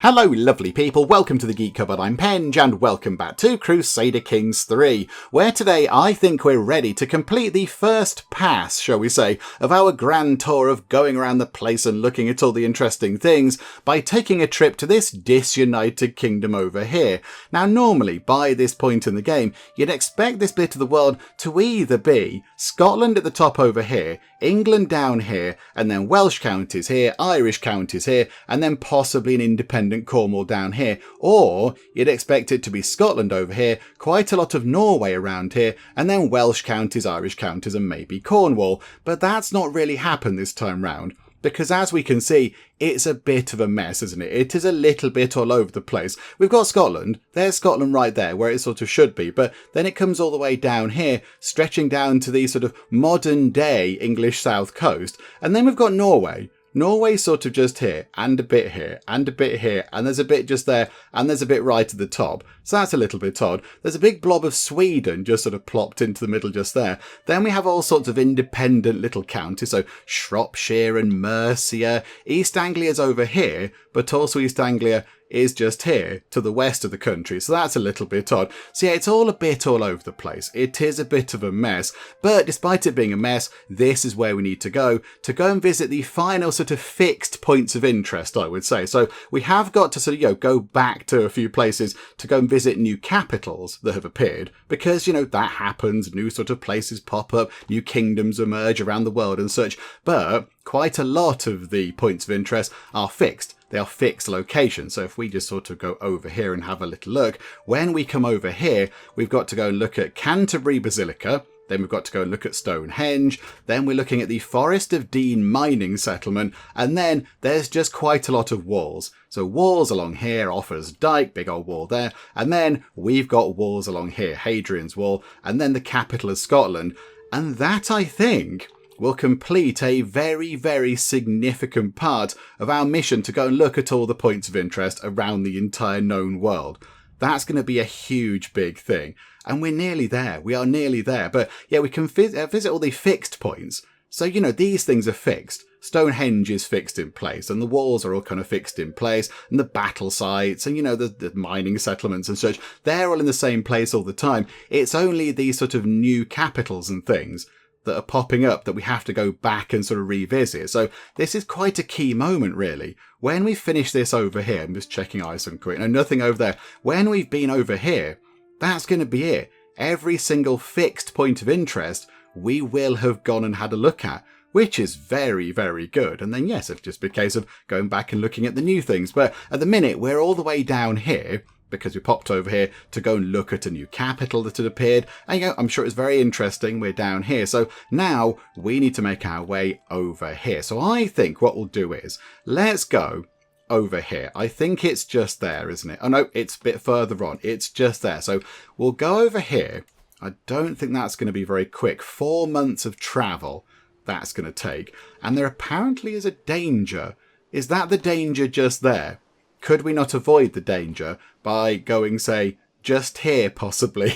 Hello lovely people, welcome to the Geek Cupboard, I'm Penge and welcome back to Crusader Kings 3, where today I think we're ready to complete the first pass, shall we say, of our grand tour of going around the place and looking at all the interesting things by taking a trip to this disunited kingdom over here. Now normally, by this point in the game, you'd expect this bit of the world to either be Scotland at the top over here, England down here, and then Welsh counties here, Irish counties here, and then possibly an independent Cornwall down here, or you'd expect it to be Scotland over here, quite a lot of Norway around here, and then Welsh counties, Irish counties, and maybe Cornwall. But that's not really happened this time round, because as we can see, it's a bit of a mess, isn't it? It is a little bit all over the place. We've got Scotland, there's Scotland right there, where it sort of should be, but then it comes all the way down here, stretching down to the sort of modern day English south coast, and then we've got Norway. Norway's sort of just here, and a bit here, and a bit here, and there's a bit just there, and there's a bit right at the top. So that's a little bit odd. There's a big blob of Sweden just sort of plopped into the middle just there. Then we have all sorts of independent little counties, so Shropshire and Mercia. East Anglia's over here, but also East Anglia is just here to the west of the country, so that's a little bit odd. So yeah, it's all a bit all over the place. It is a bit of a mess, but despite it being a mess, this is where we need to go and visit the final sort of fixed points of interest, I would say. So we have got to sort of, go back to a few places to go and visit new capitals that have appeared, because, that happens, new sort of places pop up, new kingdoms emerge around the world and such, but quite a lot of the points of interest are fixed. They are fixed locations. So if we just sort of go over here and have a little look, when we come over here, we've got to go and look at Canterbury Basilica. Then we've got to go and look at Stonehenge. Then we're looking at the Forest of Dean mining settlement. And then there's just quite a lot of walls. So walls along here, Offers Dyke, big old wall there. And then we've got walls along here, Hadrian's Wall. And then the capital of Scotland. And that, I think, will complete a very, very significant part of our mission to go and look at all the points of interest around the entire known world. That's going to be a huge, big thing. And we're nearly there. We are nearly there. But yeah, we can visit all the fixed points. So, these things are fixed. Stonehenge is fixed in place, and the walls are all kind of fixed in place, and the battle sites, and, the mining settlements and such, they're all in the same place all the time. It's only these sort of new capitals and things that are popping up that we have to go back and sort of revisit. So this is quite a key moment, really. When we finish this over here, I'm just checking Iceland quick, no, nothing over there. When we've been over here, that's going to be it. Every single fixed point of interest we will have gone and had a look at, which is very, very good. And then, yes, it's just a case of going back and looking at the new things. But at the minute, we're all the way down here, because we popped over here to go and look at a new capital that had appeared. And, I'm sure it's very interesting. We're down here. So now we need to make our way over here. So I think what we'll do is, let's go over here. I think it's just there, isn't it? Oh, no, it's a bit further on. It's just there. So we'll go over here. I don't think that's going to be very quick. 4 months of travel that's going to take. And there apparently is a danger. Is that the danger just there? Could we not avoid the danger by going, say, just here, possibly?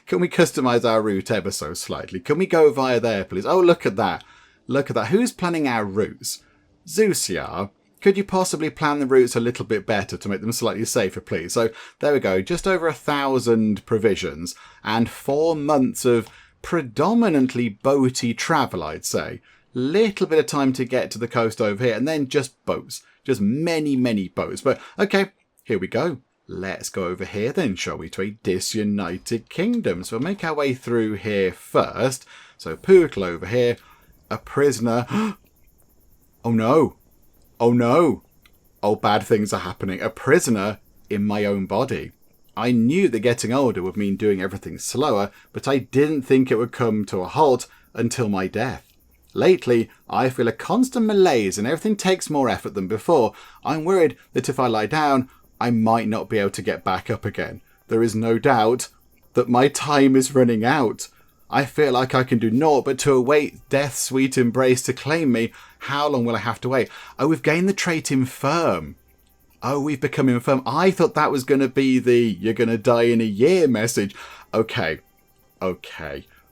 Can we customize our route ever so slightly? Can we go via there, please? Oh, look at that. Look at that. Who's planning our routes? Zusiar, could you possibly plan the routes a little bit better to make them slightly safer, please? So there we go. Just over 1,000 provisions and 4 months of predominantly boaty travel, I'd say. Little bit of time to get to the coast over here, and then just boats. Just many, many boats. But okay, here we go. Let's go over here then, shall we, to a disunited kingdom. So we'll make our way through here first. So Pootle over here. A prisoner. Oh no. Oh no. Oh, bad things are happening. A prisoner in my own body. I knew that getting older would mean doing everything slower, but I didn't think it would come to a halt until my death. Lately, I feel a constant malaise and everything takes more effort than before. I'm worried that if I lie down, I might not be able to get back up again. There is no doubt that my time is running out. I feel like I can do naught but to await death's sweet embrace to claim me. How long will I have to wait? Oh, we've gained the trait infirm. Oh, we've become infirm. I thought that was going to be the you're going to die in a year message. Okay.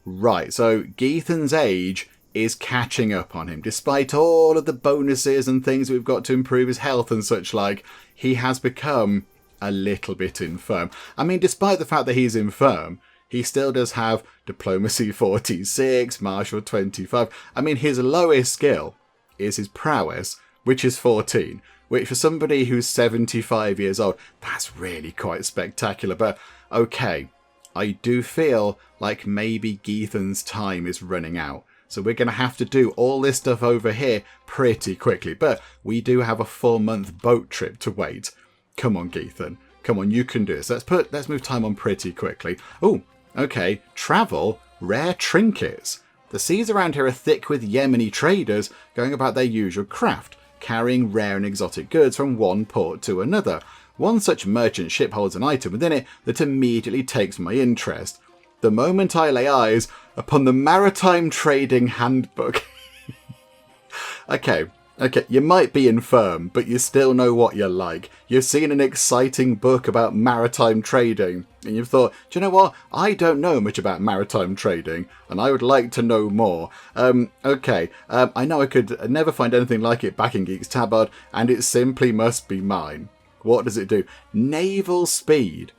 Right, so Geethan's age is catching up on him. Despite all of the bonuses and things we've got to improve his health and such like, he has become a little bit infirm. I mean, despite the fact that he's infirm, he still does have diplomacy 46, martial 25. I mean, his lowest skill is his prowess, which is 14, which for somebody who's 75 years old, that's really quite spectacular. But okay, I do feel like maybe Geethan's time is running out. So we're going to have to do all this stuff over here pretty quickly. But we do have a 4-month boat trip to wait. Come on, Geethan. Come on, you can do this. Let's move time on pretty quickly. Oh, okay. Travel, rare trinkets. The seas around here are thick with Yemeni traders going about their usual craft, carrying rare and exotic goods from one port to another. One such merchant ship holds an item within it that immediately takes my interest. The moment I lay eyes upon the Maritime Trading Handbook. Okay, you might be infirm, but you still know what you're like. You've seen an exciting book about maritime trading, and you've thought, do you know what? I don't know much about maritime trading, and I would like to know more. I know I could never find anything like it back in Geek's Tabard, and it simply must be mine. What does it do? Naval speed,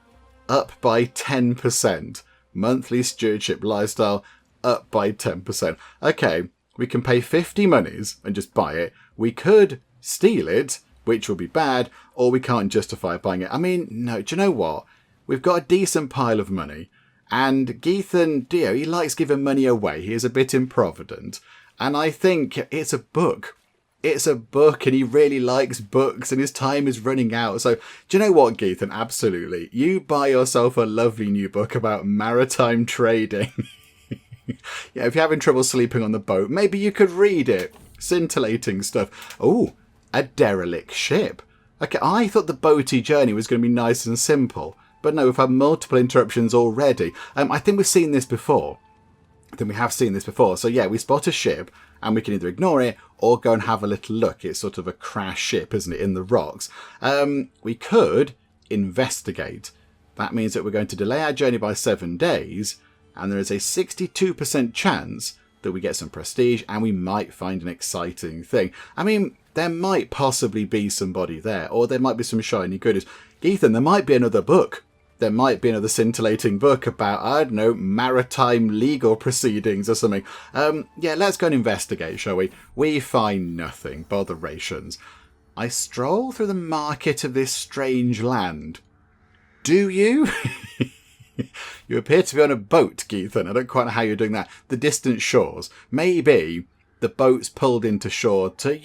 up by 10%. Monthly stewardship lifestyle, up by 10%. Okay, we can pay 50 monies and just buy it. We could steal it, which would be bad, or we can't justify buying it. I mean, no, do you know what? We've got a decent pile of money, and Geethan, he likes giving money away. He is a bit improvident, and I think it's a book. It's a book, and he really likes books, and his time is running out. So, do you know what, Geethan? Absolutely. You buy yourself a lovely new book about maritime trading. Yeah, if you're having trouble sleeping on the boat, maybe you could read it. Scintillating stuff. Oh, a derelict ship. Okay, I thought the boaty journey was going to be nice and simple. But no, we've had multiple interruptions already. I think we've seen this before. So yeah, we spot a ship, and we can either ignore it or go and have a little look. It's sort of a crashed ship, isn't it, in the rocks. We could investigate. That means that we're going to delay our journey by 7 days, and there is a 62% chance that we get some prestige, and we might find an exciting thing. I mean, there might possibly be somebody there, or there might be some shiny goodies. Geethan, there might be another book. There might be another scintillating book about, I don't know, maritime legal proceedings or something. Yeah, let's go and investigate, shall we? We find nothing. Botherations. I stroll through the market of this strange land. Do you? You appear to be on a boat, Geethan. I don't quite know how you're doing that. The distant shores. Maybe the boat's pulled into shore to,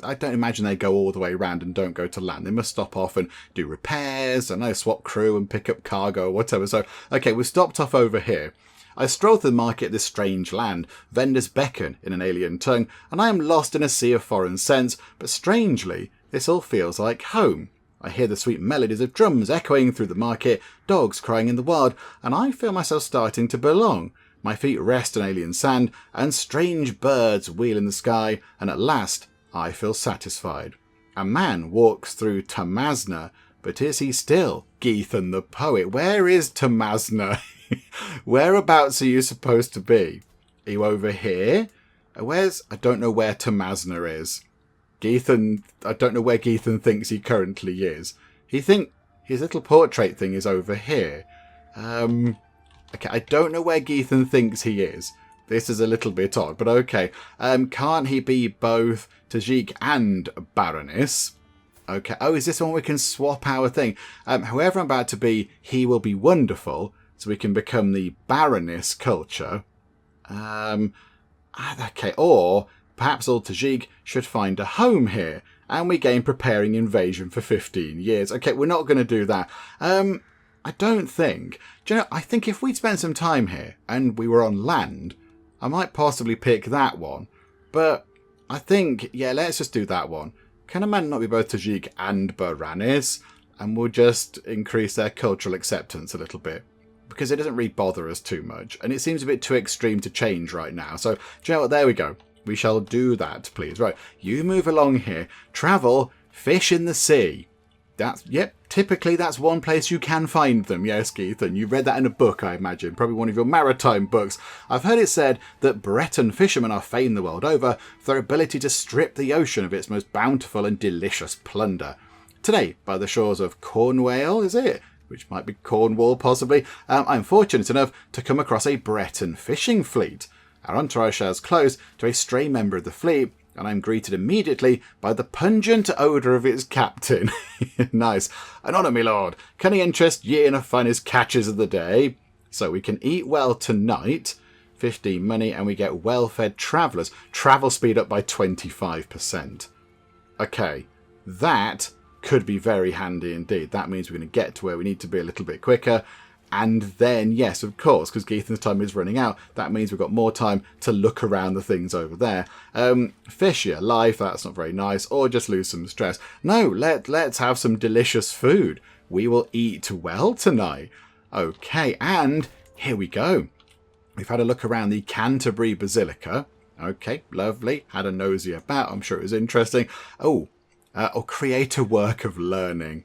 I don't imagine they go all the way around and don't go to land. They must stop off and do repairs, swap crew and pick up cargo or whatever. So, okay, we've stopped off over here. I stroll through the market of this strange land. Vendors beckon in an alien tongue, and I am lost in a sea of foreign scents, but strangely, this all feels like home. I hear the sweet melodies of drums echoing through the market, dogs crying in the wild, and I feel myself starting to belong. My feet rest on alien sand, and strange birds wheel in the sky, and at last I feel satisfied. A man walks through Tamazna, but is he still Geethan the poet? Where is Tamazna? Whereabouts are you supposed to be? Are you over here? I don't know where Tamazna is. Geethan, I don't know where Geethan thinks he currently is. He think his little portrait thing is over here. Okay, I don't know where Geethan thinks he is. This is a little bit odd, but okay. Can't he be both Tajik and Baroness? Okay. Oh, is this one we can swap our thing? Whoever I'm about to be, he will be wonderful, so we can become the Baroness culture. Okay, or perhaps all Tajik should find a home here, and we gain preparing invasion for 15 years. Okay, we're not going to do that. I don't think. Do you know, I think if we'd spent some time here and we were on land, I might possibly pick that one. But I think, yeah, let's just do that one. Can a man not be both Tajik and Baroness? And we'll just increase their cultural acceptance a little bit. Because it doesn't really bother us too much. And it seems a bit too extreme to change right now. So, do you know what? There we go. We shall do that, please. Right, you move along here. Travel, fish in the sea. Typically that's one place you can find them. Yes, Geethan, you read that in a book, I imagine. Probably one of your maritime books. I've heard it said that Breton fishermen are famed the world over for their ability to strip the ocean of its most bountiful and delicious plunder. Today, by the shores of Cornwall, is it? Which might be Cornwall, possibly. I'm fortunate enough to come across a Breton fishing fleet. Our entourage shares close to a stray member of the fleet, and I'm greeted immediately by the pungent odour of its captain. Nice. "And honour, me lord, can he interest ye in the finest catches of the day? So we can eat well tonight, 15 money, and we get well-fed travellers. Travel speed up by 25%. Okay, that could be very handy indeed. That means we're going to get to where we need to be a little bit quicker. And then, yes, of course, because Geethan's time is running out, that means we've got more time to look around the things over there. Fish your life, that's not very nice, or just lose some stress. No, let's have some delicious food. We will eat well tonight. Okay, and here we go. We've had a look around the Canterbury Basilica. Okay, lovely. Had a nosy about. I'm sure it was interesting. Or create a work of learning.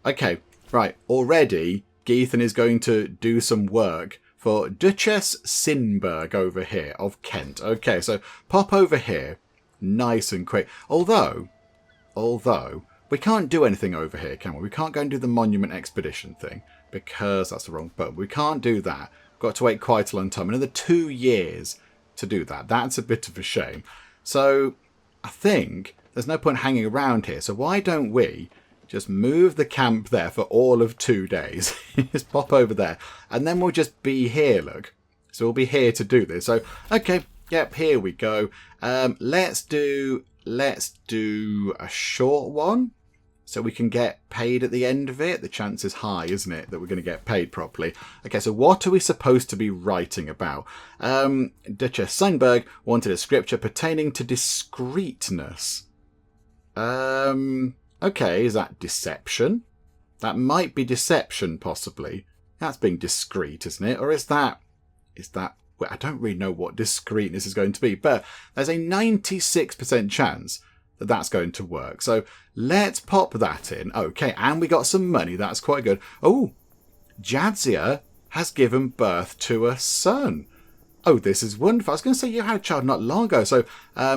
Okay, right, already Geethan is going to do some work for Duchess Sinberg over here of Kent. Okay, so pop over here, nice and quick. Although, we can't do anything over here, can we? We can't go and do the Monument Expedition thing, because that's the wrong button. We can't do that. We've got to wait quite a long time, another 2 years to do that. That's a bit of a shame. So I think there's no point hanging around here. So why don't we just move the camp there for all of 2 days? Just pop over there. And then we'll just be here, look. So we'll be here to do this. So, okay, yep, here we go. Let's do a short one, so we can get paid at the end of it. The chance is high, isn't it, that we're going to get paid properly. Okay, so what are we supposed to be writing about? Duchess Sinberg wanted a scripture pertaining to discreetness. Okay, is that deception? That might be deception, possibly. That's being discreet, isn't it? Or is that... Well, I don't really know what discreetness is going to be, but there's a 96% chance that that's going to work. So let's pop that in. Okay, and we got some money. That's quite good. Oh, Jadzia has given birth to a son. Oh, this is wonderful. I was going to say you had a child not long ago. So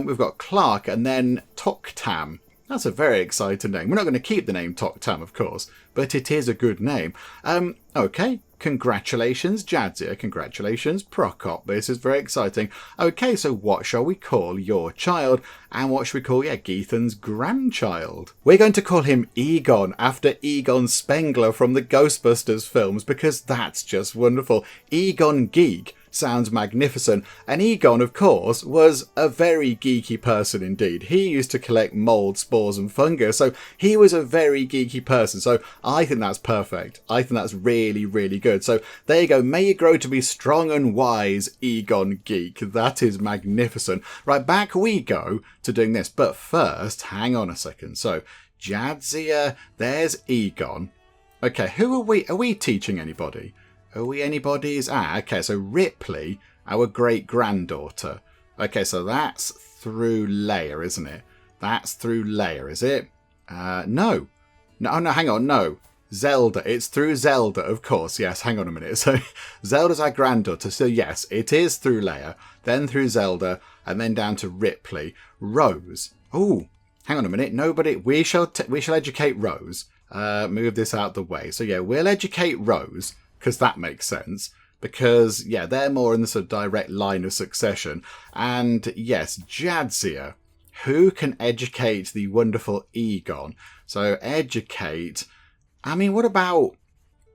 we've got Clark and then Toktam. That's a very exciting name. We're not going to keep the name Toktam, of course, but it is a good name. Okay, congratulations, Jadzia. Congratulations, Prokop. This is very exciting. Okay, so what shall we call your child? And what should we call, Geethan's grandchild? We're going to call him Egon, after Egon Spengler from the Ghostbusters films, because that's just wonderful. Egon Geek sounds magnificent. And Egon, of course, was a very geeky person indeed. He used to collect mould, spores and fungus, so he was a very geeky person. So I think that's perfect. I think that's really, really good. So there you go. May you grow to be strong and wise, Egon Geek. That is magnificent. Right, back we go to doing this. But first, hang on a second. So Jadzia, there's Egon. Okay, who are we? Are we teaching anybody? Are we anybody's? Okay, so Ripley, our great-granddaughter. Okay, so that's through Leia, isn't it? That's through Leia, is it? No. No, hang on, no. Zelda. It's through Zelda, of course. Yes, hang on a minute. So Zelda's our granddaughter. So yes, it is through Leia, then through Zelda, and then down to Ripley. Rose. Oh, hang on a minute. Nobody. We shall educate Rose. Move this out the way. So yeah, we'll educate Rose, because that makes sense. Because, yeah, they're more in the sort of direct line of succession. And, yes, Jadzia, who can educate the wonderful Egon? So, educate... I mean, what about...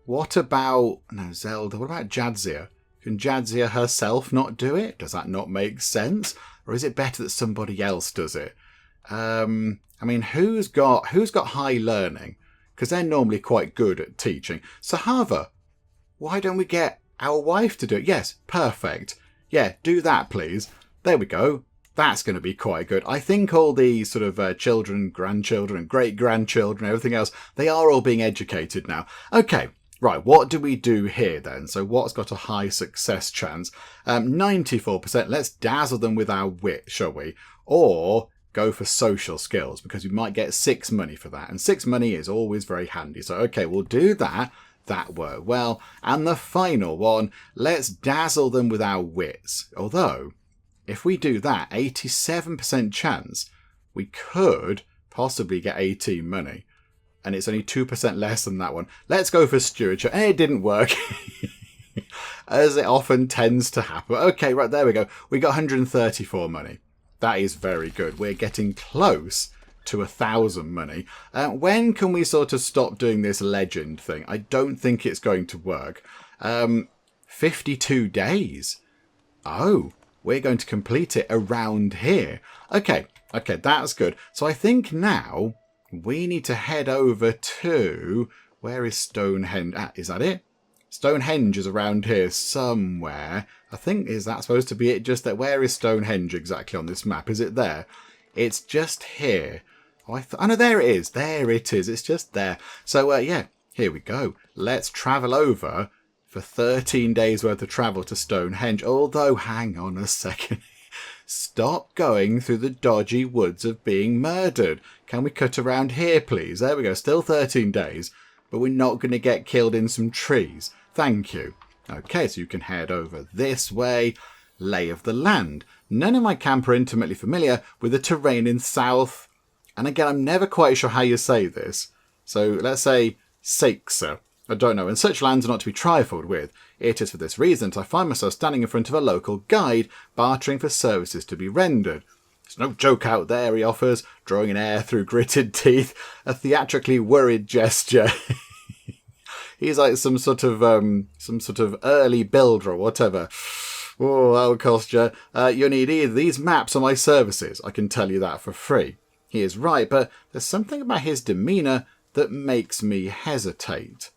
No, Zelda. What about Jadzia? Can Jadzia herself not do it? Does that not make sense? Or is it better that somebody else does it? I mean, who's got high learning? Because they're normally quite good at teaching. Sahava. Why don't we get our wife to do it? Yes, perfect. Yeah, do that, please. There we go. That's going to be quite good. I think all the sort of children, grandchildren, and great-grandchildren, everything else, they are all being educated now. Okay, right, what do we do here then? So what's got a high success chance? 94%. Let's dazzle them with our wit, shall we? Or go for social skills, because we might get 6 money for that. And 6 money is always very handy. So, okay, we'll do that. That worked well. And the final one, let's dazzle them with our wits. Although, if we do that, 87% chance, we could possibly get 18 money. And it's only 2% less than that one. Let's go for stewardship. And it didn't work. As it often tends to happen. Okay, right, there we go. We got 134 money. That is very good. We're getting close to 1,000 money. When can we sort of stop doing this legend thing? I don't think it's going to work. 52 days. Oh, we're going to complete it around here. Okay, that's good. So I think now we need to head over to... Where is Stonehenge? Is that it? Stonehenge is around here somewhere. I think, is that supposed to be it? Just that. Where is Stonehenge exactly on this map? Is it there? It's just here. Oh, no, there it is. There it is. It's just there. So, yeah, here we go. Let's travel over for 13 days worth of travel to Stonehenge. Although, hang on a second. Stop going through the dodgy woods of being murdered. Can we cut around here, please? There we go. Still 13 days. But we're not going to get killed in some trees. Thank you. Okay, so you can head over this way. Lay of the land. None of my camp are intimately familiar with the terrain in south. And again, I'm never quite sure how you say this. So let's say Saxa. I don't know. And such lands are not to be trifled with. It is for this reason that I find myself standing in front of a local guide, bartering for services to be rendered. There's no joke out there, he offers, drawing an air through gritted teeth, a theatrically worried gesture. He's like some sort of early builder or whatever. Oh, that'll cost you. You need either these maps or my services. I can tell you that for free. He is right, but there's something about his demeanour that makes me hesitate.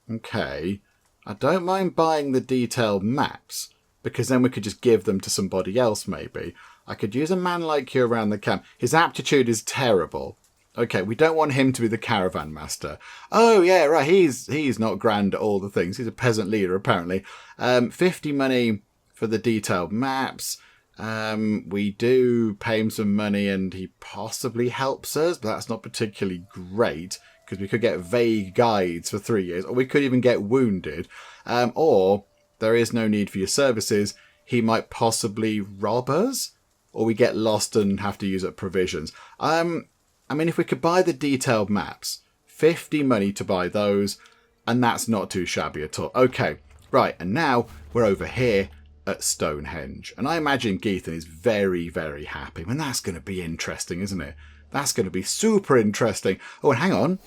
Okay, I don't mind buying the detailed maps, because then we could just give them to somebody else maybe. I could use a man like you around the camp. His aptitude is terrible. Okay, we don't want him to be the caravan master. Oh, yeah, right, he's not grand at all the things. He's a peasant leader, apparently. 50 money for the detailed maps. We do pay him some money and he possibly helps us, but that's not particularly great, because we could get vague guides for 3 years, or we could even get wounded. Or there is no need for your services. He might possibly rob us, or we get lost and have to use up provisions. I mean, if we could buy the detailed maps, 50 money to buy those, and that's not too shabby at all. Okay, right, and now we're over here at Stonehenge. And I imagine Geethan is very, very happy. I mean, that's going to be interesting, isn't it? That's going to be super interesting. Oh, and hang on.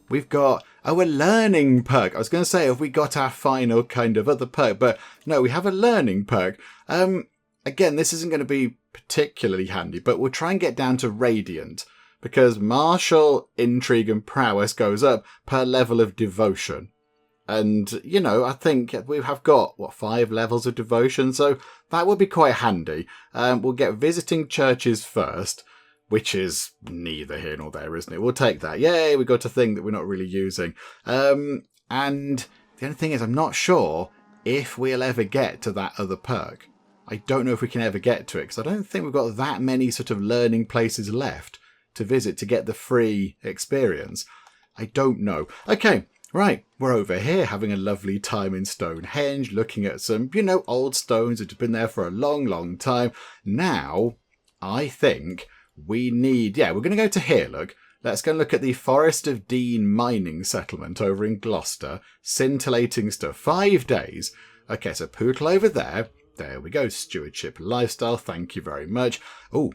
We've got our learning perk. I was going to say, have we got our final kind of other perk? But no, we have a learning perk. Again, this isn't going to be particularly handy, but we'll try and get down to Radiant, because martial intrigue and prowess goes up per level of devotion. And, you know, I think we have got, 5 levels of devotion, so that would be quite handy. We'll get visiting churches first, which is neither here nor there, isn't it? We'll take that. Yay, we got a thing that we're not really using. And the only thing is, I'm not sure if we'll ever get to that other perk. I don't know if we can ever get to it, because I don't think we've got that many sort of learning places left to visit to get the free experience. I don't know. Okay, right, we're over here having a lovely time in Stonehenge, looking at some, old stones that have been there for a long, long time. Now, I think we need... Yeah, we're going to go to here, look. Let's go and look at the Forest of Dean mining settlement over in Gloucester. Scintillating stuff. 5 days. Okay, so Pootle over there. There we go. Stewardship lifestyle. Thank you very much. Oh,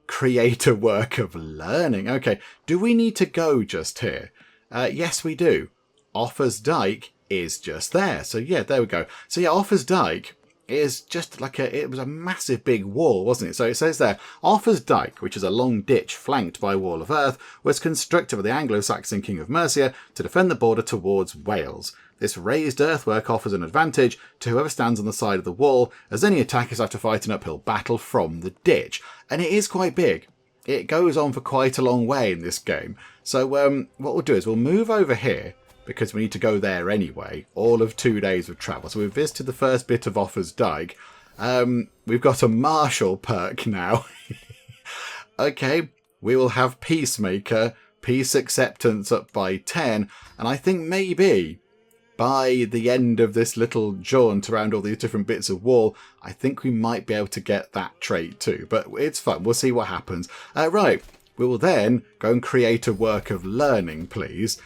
create a work of learning. Okay, do we need to go just here? Yes, we do. Offers Dyke is just there. So yeah, there we go. So yeah, Offers Dyke is just like it was a massive big wall, wasn't it? So it says there, Offers Dyke, which is a long ditch flanked by a wall of earth, was constructed by the Anglo-Saxon King of Mercia to defend the border towards Wales. This raised earthwork offers an advantage to whoever stands on the side of the wall, as any attackers have to fight an uphill battle from the ditch. And it is quite big. It goes on for quite a long way in this game. So what we'll do is we'll move over here, because we need to go there anyway, all of 2 days of travel. So we've visited the first bit of Offers Dyke. We've got a martial perk now. okay, we will have Peacemaker, peace acceptance up by 10, and I think maybe by the end of this little jaunt around all these different bits of wall, I think we might be able to get that trait too. But it's fun. We'll see what happens. Right. We will then go and create a work of learning, please.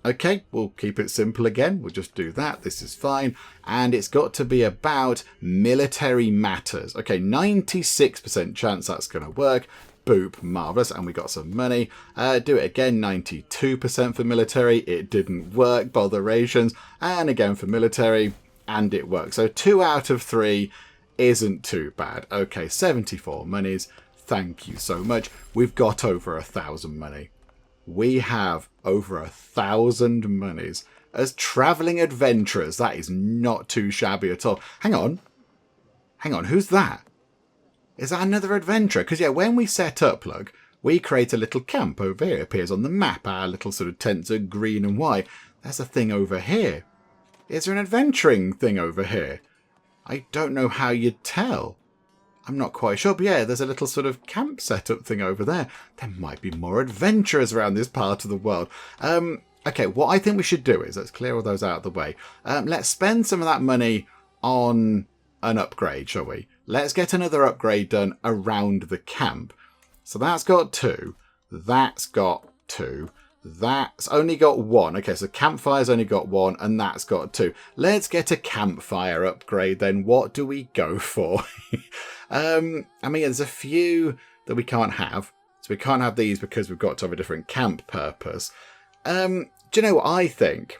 Okay, we'll keep it simple again. We'll just do that. This is fine. And it's got to be about military matters. Okay, 96% chance that's going to work. Boop, marvellous, and we got some money. Do it again, 92% for military. It didn't work, botherations. And again for military, and it worked. So 2 out of 3 isn't too bad. Okay, 74 monies. Thank you so much. We've got over 1,000 money. We have over 1,000 monies as travelling adventurers. That is not too shabby at all. Hang on. Who's that? Is that another adventurer? Because, yeah, when we set up, look, we create a little camp over here. It appears on the map. Our little sort of tents are green and white. There's a thing over here. Is there an adventuring thing over here? I don't know how you'd tell. I'm not quite sure. But, yeah, there's a little sort of camp setup thing over there. There might be more adventurers around this part of the world. Okay, what I think we should do is, let's clear all those out of the way. Let's spend some of that money on an upgrade, shall we? Let's get another upgrade done around the camp. So that's got 2. That's got 2. That's only got 1. Okay, so campfire's only got 1, and that's got 2. Let's get a campfire upgrade then. What do we go for? I mean, there's a few that we can't have. So we can't have these because we've got to have a different camp purpose. Do you know what I think?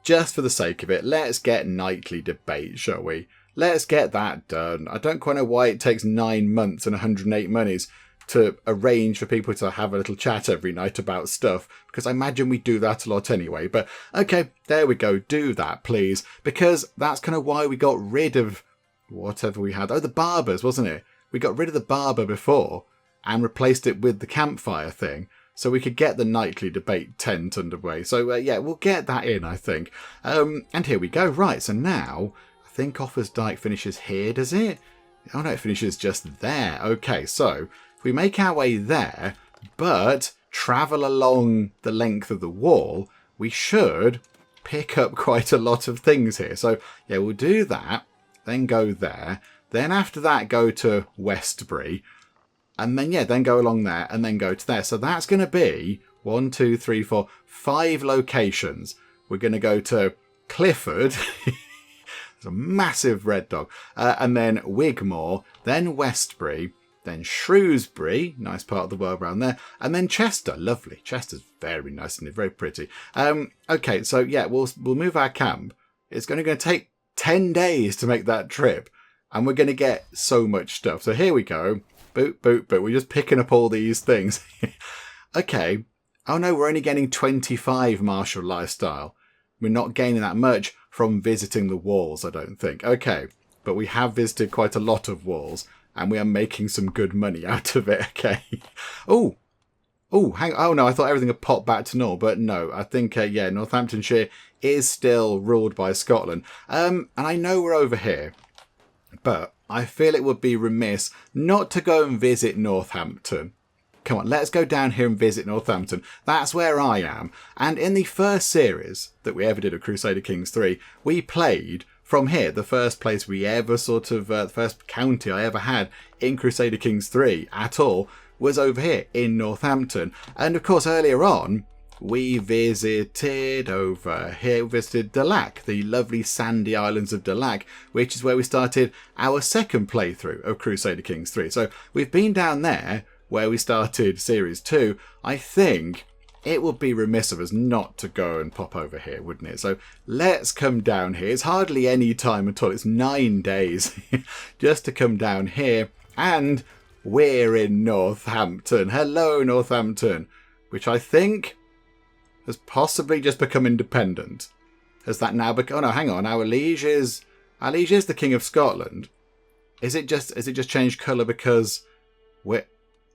Just for the sake of it, let's get nightly debate, shall we? Let's get that done. I don't quite know why it takes 9 months and 108 monies to arrange for people to have a little chat every night about stuff, because I imagine we do that a lot anyway. But okay, there we go. Do that, please, because that's kind of why we got rid of whatever we had. Oh, the barbers, wasn't it? We got rid of the barber before and replaced it with the campfire thing, so we could get the nightly debate tent underway. So yeah, we'll get that in, I think. And here we go. Right, so now I think Offa's Dyke finishes here, does it? Oh no, it finishes just there. Okay, so if we make our way there, but travel along the length of the wall, we should pick up quite a lot of things here. So yeah, we'll do that, then go there. Then after that, go to Westbury. And then, yeah, then go along there and then go to there. So that's going to be 1, 2, 3, 4, 5 locations. We're going to go to Clifford. It's a massive red dog. And then Wigmore, then Westbury, then Shrewsbury, nice part of the world around there, and then Chester, lovely. Chester's very nice and very pretty. Okay, so yeah, we'll move our camp. It's going to take 10 days to make that trip, and we're going to get so much stuff. So here we go. Boop, boop, boop. We're just picking up all these things. Okay. Oh no, we're only getting 25 martial lifestyle. We're not gaining that much from visiting the walls, I don't think. Okay, but we have visited quite a lot of walls, and we are making some good money out of it. Okay. Oh, no, I thought everything had popped back to normal, but no, I think, yeah, Northamptonshire is still ruled by Scotland. And I know we're over here, but I feel it would be remiss not to go and visit Northampton. Come on, let's go down here and visit Northampton. That's where I am. And in the first series that we ever did of Crusader Kings 3, we played from here. The first place we ever the first county I ever had in Crusader Kings 3 at all was over here in Northampton. And of course, earlier on, we visited over here, we visited Delac, the lovely sandy islands of Delac, which is where we started our second playthrough of Crusader Kings 3. So we've been down there where we started Series 2. I think it would be remiss of us not to go and pop over here, wouldn't it? So let's come down here. It's hardly any time at all. It's 9 days just to come down here. And we're in Northampton. Hello, Northampton, which I think has possibly just become independent. Has that now become... Oh no, hang on. Our liege is the King of Scotland. Is it just changed colour because we're...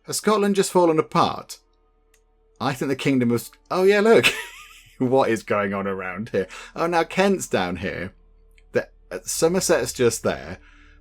Has Scotland just fallen apart? I think the kingdom was... Oh yeah, look. What is going on around here? Oh, now Kent's down here. Somerset's just there.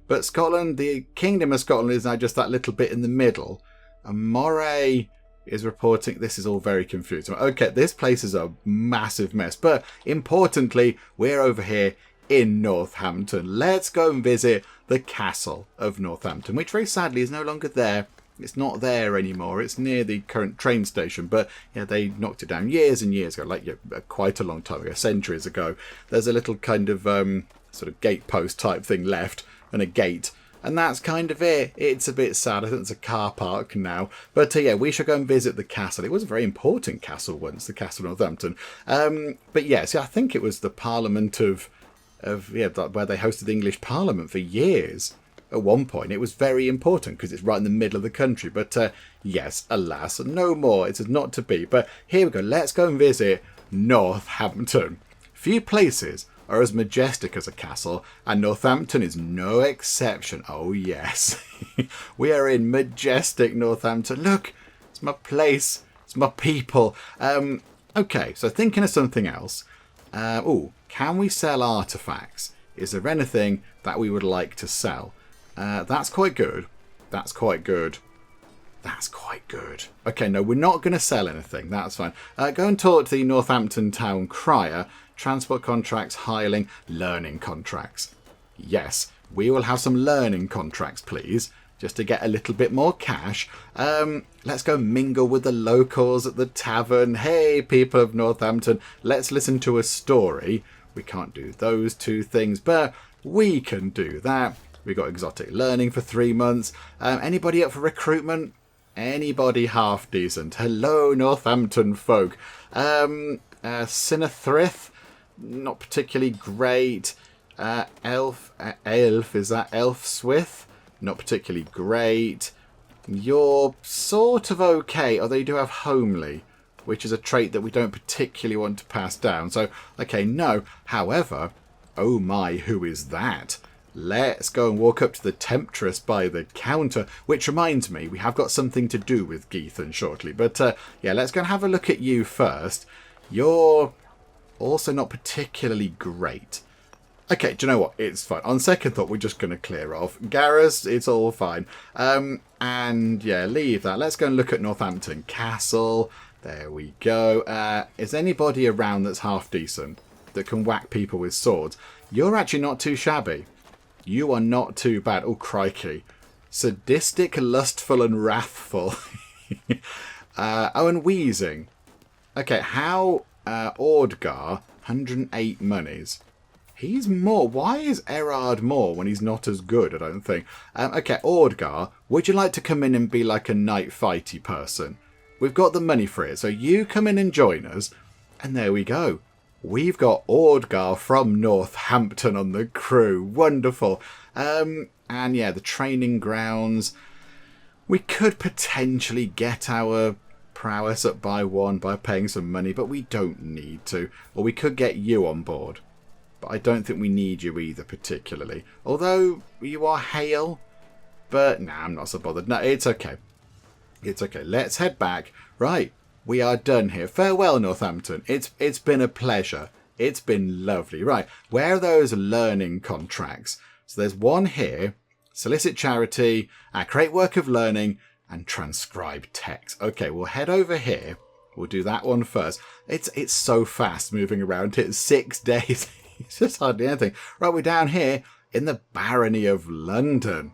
But Scotland, the kingdom of Scotland is now just that little bit in the middle. And Moray is reporting... This is all very confusing. Okay, this place is a massive mess. But importantly, we're over here in Northampton. Let's go and visit the castle of Northampton, which very sadly is no longer there. It's not there anymore. It's near the current train station, but yeah, they knocked it down years and years ago, like quite a long time ago, centuries ago. There's a little kind of sort of gatepost type thing left and a gate, and that's kind of it. It's a bit sad. I think it's a car park now, but yeah, we should go and visit the castle. It was a very important castle once, the castle of Northampton. But yeah, see, I think it was the Parliament of where they hosted the English Parliament for years. At one point, it was very important because it's right in the middle of the country. But yes, alas, no more. It is not to be. But here we go. Let's go and visit Northampton. Few places are as majestic as a castle, and Northampton is no exception. Oh, yes. We are in majestic Northampton. Look, it's my place. It's my people. Okay, so thinking of something else. Can we sell artifacts? Is there anything that we would like to sell? That's quite good. That's quite good. That's quite good. Okay, no, we're not going to sell anything. That's fine. Go and talk to the Northampton town crier. Transport contracts, hireling, learning contracts. Yes, we will have some learning contracts, please, just to get a little bit more cash. Let's go mingle with the locals at the tavern. Hey, people of Northampton, let's listen to a story. We can't do those two things, but we can do that. We got exotic learning for 3 months. Anybody up for recruitment? Anybody half decent? Hello, Northampton folk. Sinathrith? Not particularly great. Elf, is that Elfswith? Not particularly great. You're sort of okay, although you do have homely, which is a trait that we don't particularly want to pass down. So, okay, no. However, oh my, who is that? Let's go and walk up to the Temptress by the counter, which reminds me, we have got something to do with Geethan shortly. But yeah, let's go and have a look at you first. You're also not particularly great. Okay, do you know what? It's fine. On second thought, we're just going to clear off. Garrus, it's all fine. And yeah, leave that. Let's go and look at Northampton Castle. There we go. Is anybody around that's half decent, that can whack people with swords? You're actually not too shabby. You are not too bad. Oh, crikey. Sadistic, lustful, and wrathful. And wheezing. Okay, how... Ordgar, 108 monies. He's more. Why is Erard more when he's not as good, I don't think. Okay, Ordgar, would you like to come in and be like a night fighty person? We've got the money for it, so you come in and join us. And there we go. We've got Ordgar from Northampton on the crew. Wonderful. And yeah, the training grounds. We could potentially get our prowess up by 1 by paying some money, but we don't need to. Or we could get you on board. But I don't think we need you either particularly. Although you are hale. But nah, I'm not so bothered. No, it's okay. It's okay. Let's head back. Right. We are done here. Farewell, Northampton. It's been a pleasure. It's been lovely. Right. Where are those learning contracts? So there's one here. Solicit charity, create work of learning, and transcribe text. Okay, we'll head over here. We'll do that one first. It's so fast moving around. It's 6 days. It's just hardly anything. Right, we're down here in the Barony of London.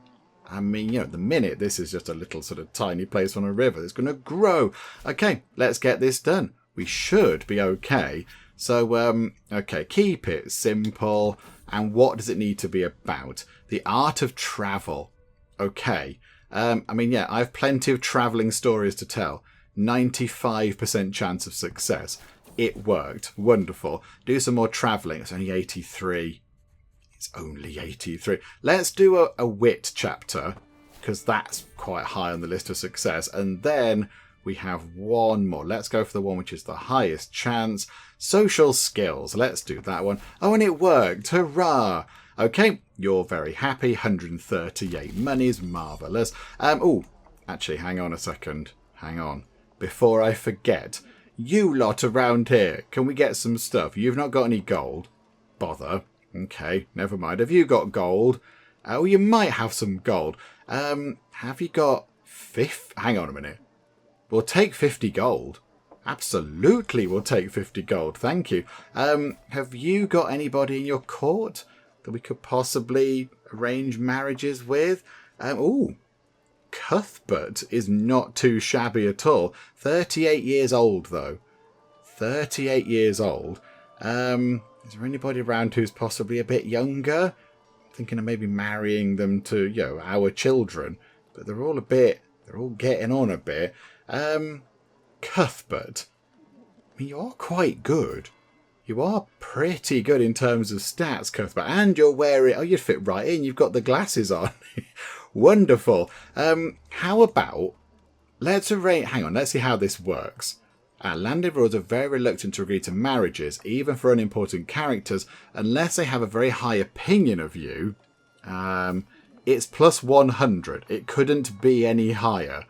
I mean, you know, at the minute, this is just a little sort of tiny place on a river. It's going to grow. Okay, let's get this done. We should be okay. So, okay, keep it simple. And what does it need to be about? The art of travel. Okay. I mean, yeah, I have plenty of travelling stories to tell. 95% chance of success. It worked. Wonderful. Do some more travelling. It's only 83. It's only 83. Let's do a wit chapter, because that's quite high on the list of success. And then we have one more. Let's go for the one which is the highest chance. Social skills. Let's do that one. Oh, and it worked. Hurrah. Okay, you're very happy. 138 monies. Marvellous. Oh, actually, hang on a second. Hang on. Before I forget, you lot around here, can we get some stuff? You've not got any gold. Bother. Okay, never mind. Have you got gold? Oh, you might have some gold. Have you got Hang on a minute. We'll take 50 gold. Absolutely, we'll take 50 gold. Thank you. Have you got anybody in your court that we could possibly arrange marriages with? Cuthbert is not too shabby at all. 38 years old, though. 38 years old. Is there anybody around who's possibly a bit younger? Thinking of maybe marrying them to, our children. But they're all getting on a bit. Cuthbert. I mean, you are quite good. You are pretty good in terms of stats, Cuthbert. And you're wearing... you'd fit right in. You've got the glasses on. Wonderful. How about... Let's see how this works. Landed rules are very reluctant to agree to marriages, even for unimportant characters, unless they have a very high opinion of you. It's plus 100. It couldn't be any higher.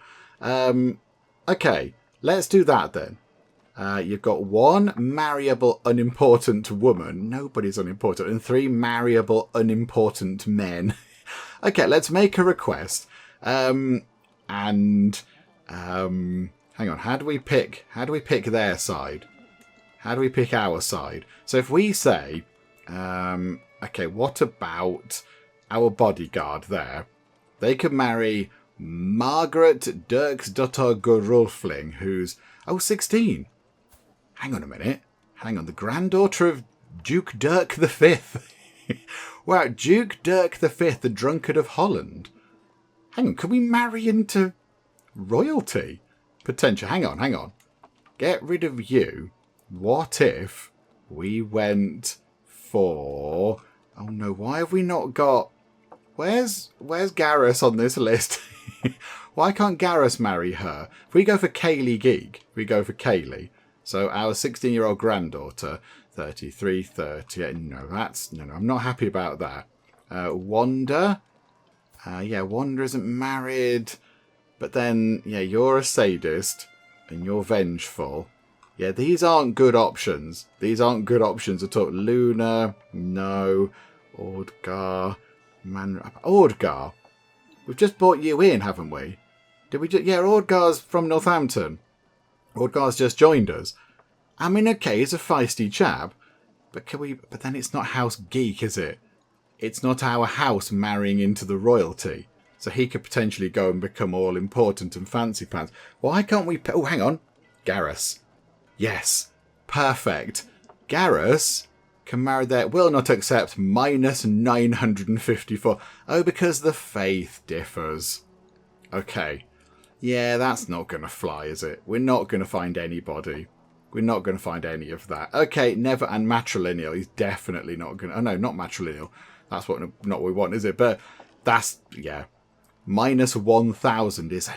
Okay, let's do that then. You've got 1 marryable unimportant woman. Nobody's unimportant. And 3 marryable unimportant men. Okay, let's make a request. Hang on, how do we pick their side? How do we pick our side? So if we say, okay, what about our bodyguard there? They could marry Margaret Dirksdotter Gerulfling, who's, 16. Hang on a minute. The granddaughter of Duke Dirk V. Wow, Duke Dirk V, the drunkard of Holland. Hang on, can we marry into royalty? Potential. Hang on. Get rid of you. What if we went for... Oh no, why have we not got... Where's Garrus on this list? Why can't Garrus marry her? If we go for Kaylee Geek, Kaylee. So our 16-year-old granddaughter, 33, 38. No, I'm not happy about that. Wanda. Wanda isn't married. But then, you're a sadist and you're vengeful. Yeah, these aren't good options. These aren't good options at all. Luna, no. Ordgar. Ordgar. We've just brought you in, haven't we? Did we just... Yeah, Ordgar's from Northampton. Ordgar's just joined us. I mean, okay, he's a feisty chap. But can we... But then it's not House Geek, is it? It's not our house marrying into the royalty. So he could potentially go and become all important and fancy pants. Why can't we... Oh, hang on. Garrus. Yes. Perfect. Garrus can marry their... Will not accept minus 954. Oh, because the faith differs. Okay. Yeah, that's not going to fly, is it? We're not going to find anybody. We're not going to find any of that. Okay, never... And matrilineal. He's definitely not going to... Oh, no, not matrilineal. That's not what we want, is it? But that's... Yeah. Minus 1,000 is a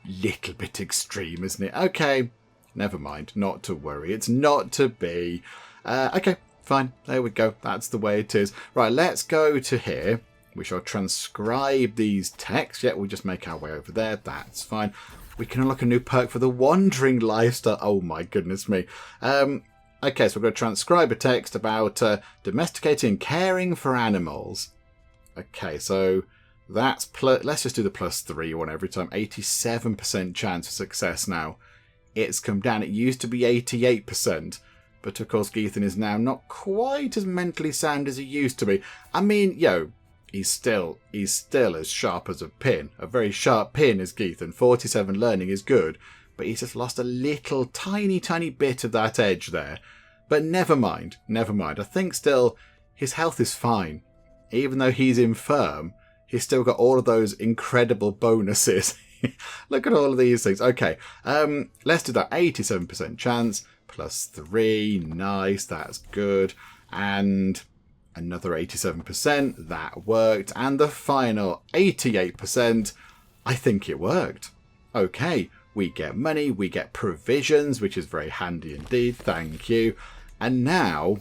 little bit extreme, isn't it? Okay, never mind. Not to worry. It's not to be. Okay, fine. There we go. That's the way it is. Right, let's go to here. We shall transcribe these texts. Yeah, we'll just make our way over there. That's fine. We can unlock a new perk for the wandering lifestyle. Oh, my goodness me. Okay, so we're going to transcribe a text about domesticating and caring for animals. Okay, so... That's let's just do the +3 one every time. 87% chance of success now. It's come down. It used to be 88%. But of course, Geethan is now not quite as mentally sound as he used to be. I mean, he's still as sharp as a pin. A very sharp pin is Geethan. 47 learning is good. But he's just lost a little tiny bit of that edge there. But never mind. I think still his health is fine. Even though he's infirm, he's still got all of those incredible bonuses. Look at all of these things. Okay, let's do that. 87% chance, +3. Nice, that's good. And another 87%. That worked. And the final 88%. I think it worked. Okay, we get money, we get provisions, which is very handy indeed. Thank you. And now,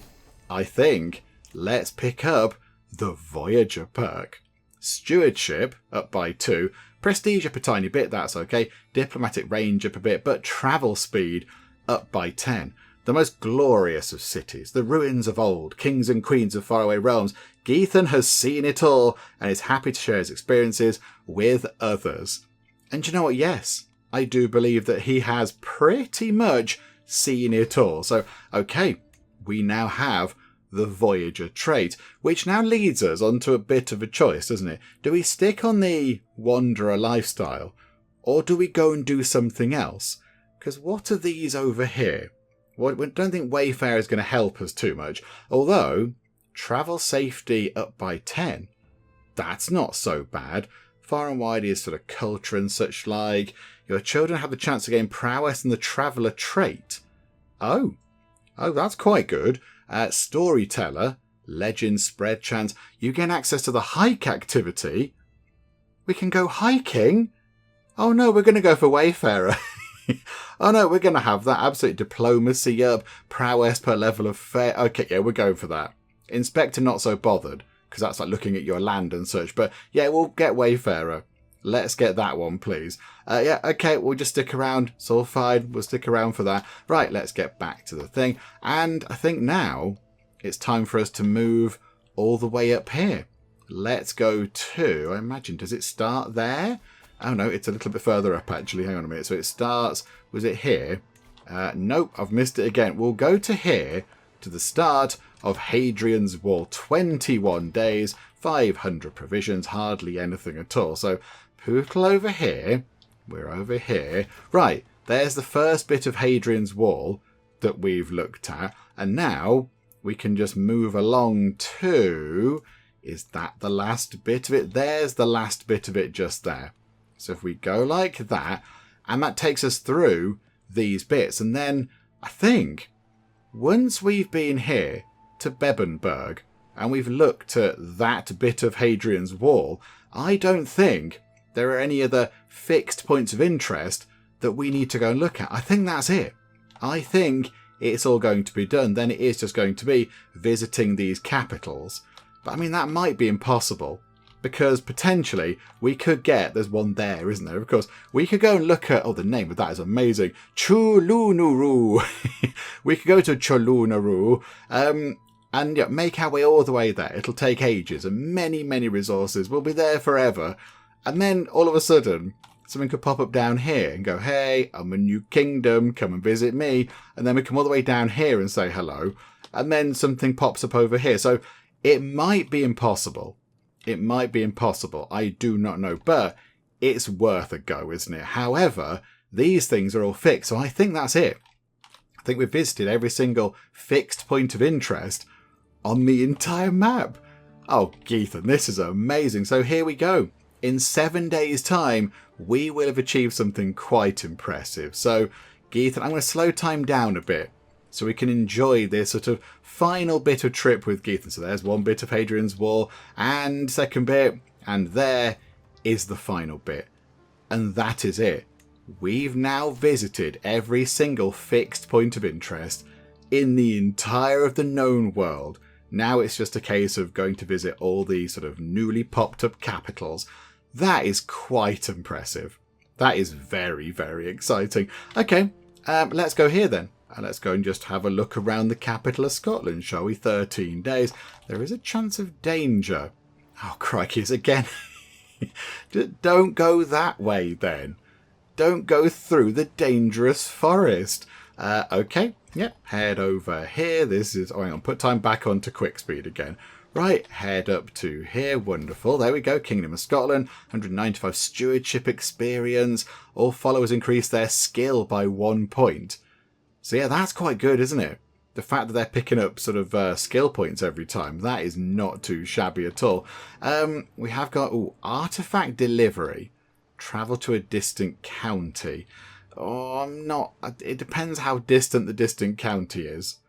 I think, let's pick up the Voyager perk. Stewardship up by 2, prestige up a tiny bit, that's okay, diplomatic range up a bit, but travel speed up by 10. The most glorious of cities, the ruins of old, kings and queens of faraway realms. Geethan has seen it all and is happy to share his experiences with others. And you know what? Yes, I do believe that he has pretty much seen it all. So, okay, we now have the Voyager trait, which now leads us onto a bit of a choice, doesn't it? Do we stick on the Wanderer lifestyle, or do we go and do something else? Because what are these over here? Well, I don't think Wayfarer is going to help us too much, although travel safety up by 10, that's not so bad. Far and wide is sort of culture and such like. Your children have the chance to gain prowess in the traveller trait. Oh, that's quite good. Storyteller, legend spread chance. You gain access to the hike activity. We can go hiking? Oh no, we're going to go for Wayfarer. Oh no, we're going to have that. Absolute diplomacy up, prowess per level of fare. Okay, yeah, we're going for that. Inspector not so bothered, because that's like looking at your land and such. But yeah, we'll get Wayfarer. Let's get that one, please. Yeah, okay, we'll just stick around. It's all fine. We'll stick around for that. Right, let's get back to the thing. And I think now it's time for us to move all the way up here. Let's go to, I imagine, does it start there? Oh, no, it's a little bit further up, actually. Hang on a minute. So it starts, was it here? Nope, I've missed it again. We'll go to here, to the start of Hadrian's Wall. 21 days, 500 provisions, hardly anything at all. So Pootle over here. We're over here. Right, there's the first bit of Hadrian's Wall that we've looked at. And now we can just move along to... Is that the last bit of it? There's the last bit of it just there. So if we go like that, and that takes us through these bits. And then I think once we've been here to Bebenberg and we've looked at that bit of Hadrian's Wall, I don't think there are any other fixed points of interest that we need to go and look at. I think that's it. I think it's all going to be done. Then it is just going to be visiting these capitals. But I mean, that might be impossible. Because potentially we could get, there's one there, isn't there? Of course, we could go and look at, oh, the name of that is amazing. Chulunuru. We could go to Chulunuru and yeah, make our way all the way there. It'll take ages and many, many resources. We'll be there forever. And then all of a sudden, something could pop up down here and go, hey, I'm a new kingdom. Come and visit me. And then we come all the way down here and say hello. And then something pops up over here. So it might be impossible. It might be impossible. I do not know. But it's worth a go, isn't it? However, these things are all fixed. So I think that's it. I think we've visited every single fixed point of interest on the entire map. Oh, Geethan, this is amazing. So here we go. In 7 days' time, we will have achieved something quite impressive. So, Geethan, I'm going to slow time down a bit so we can enjoy this sort of final bit of trip with Geethan. So there's one bit of Hadrian's Wall and second bit, and there is the final bit. And that is it. We've now visited every single fixed point of interest in the entire of the known world. Now it's just a case of going to visit all the sort of newly popped up capitals. That is quite impressive. That is very, very exciting. Okay, let's go here then. Let's go and just have a look around the capital of Scotland, shall we? 13 days. There is a chance of danger. Oh, crikey, again. Don't go that way then. Don't go through the dangerous forest. Okay, yep, head over here. This is, oh, hang on, put time back on to quick speed again. Right, head up to here. Wonderful. There we go. Kingdom of Scotland. 195 stewardship experience. All followers increase their skill by 1 point. So yeah, that's quite good, isn't it? The fact that they're picking up sort of skill points every time. That is not too shabby at all. We have got, artifact delivery. Travel to a distant county. Oh, I'm not... It depends how distant the distant county is.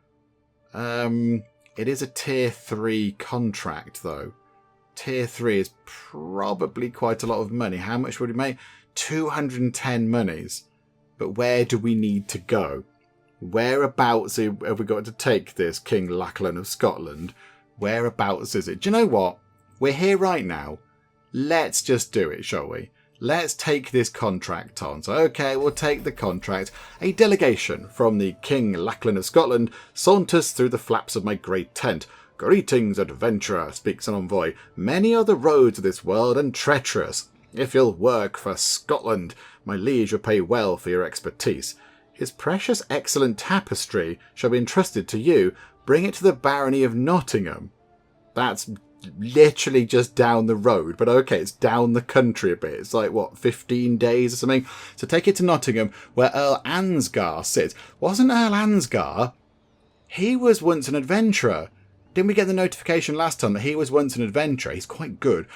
It is a tier 3 contract, though. Tier 3 is probably quite a lot of money. How much would it make? 210 monies. But where do we need to go? Whereabouts have we got to take this King Lachlan of Scotland? Whereabouts is it? Do you know what? We're here right now. Let's just do it, shall we? Let's take this contract on. So, okay, we'll take the contract. A delegation from the King Lachlan of Scotland saunters through the flaps of my great tent. Greetings, adventurer, speaks an envoy. Many are the roads of this world and treacherous. If you'll work for Scotland, my liege will pay well for your expertise. His precious excellent tapestry shall be entrusted to you. Bring it to the barony of Nottingham. That's literally just down the road, but okay, it's down the country a bit. It's like, what, 15 days or something? So take it to Nottingham, where Earl Ansgar sits. Wasn't Earl Ansgar? He was once an adventurer. Didn't we get the notification last time that he was once an adventurer? He's quite good.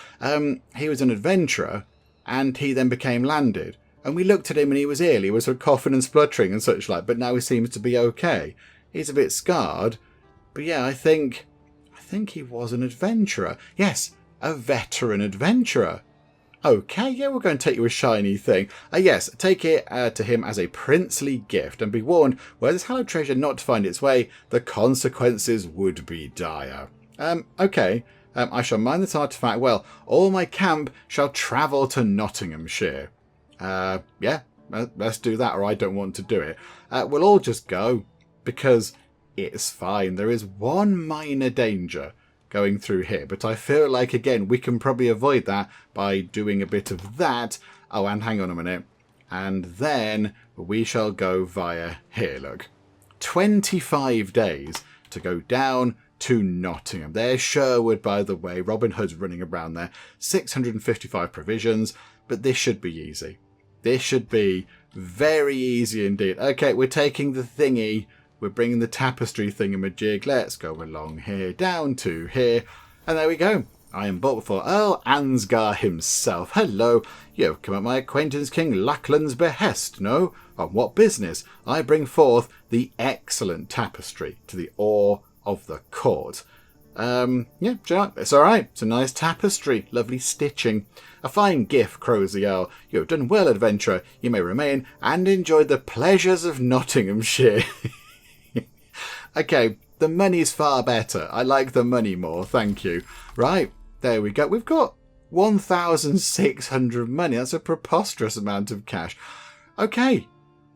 He was an adventurer, and he then became landed. And we looked at him and he was ill. He was sort of coughing and spluttering and such like, but now he seems to be okay. He's a bit scarred, but yeah, I think he was an adventurer. Yes, a veteran adventurer. Okay, yeah, we're going to take you a shiny thing. Yes, take it to him as a princely gift, and be warned, were this hallowed treasure not to find its way, the consequences would be dire. Okay, I shall mind this artifact well. All my camp shall travel to Nottinghamshire. Yeah, let's do that, or I don't want to do it. We'll all just go, because it's fine. There is one minor danger going through here, but I feel like, again, we can probably avoid that by doing a bit of that. Oh, and hang on a minute. And then we shall go via here, look. 25 days to go down to Nottingham. There's Sherwood, by the way. Robin Hood's running around there. 655 provisions, but this should be easy. This should be very easy indeed. Okay, we're taking the thingy. We're bringing the tapestry thingamajig. Let's go along here, down to here. And there we go. I am brought before Earl Ansgar himself. Hello. You have come at my acquaintance King Lachlan's behest, no? On what business? I bring forth the excellent tapestry to the awe of the court. Yeah, it's all right. It's a nice tapestry. Lovely stitching. A fine gift, crows the Earl. You have done well, adventurer. You may remain and enjoy the pleasures of Nottinghamshire. Okay, the money's far better. I like the money more, thank you. Right, there we go. We've got 1,600 money. That's a preposterous amount of cash. Okay,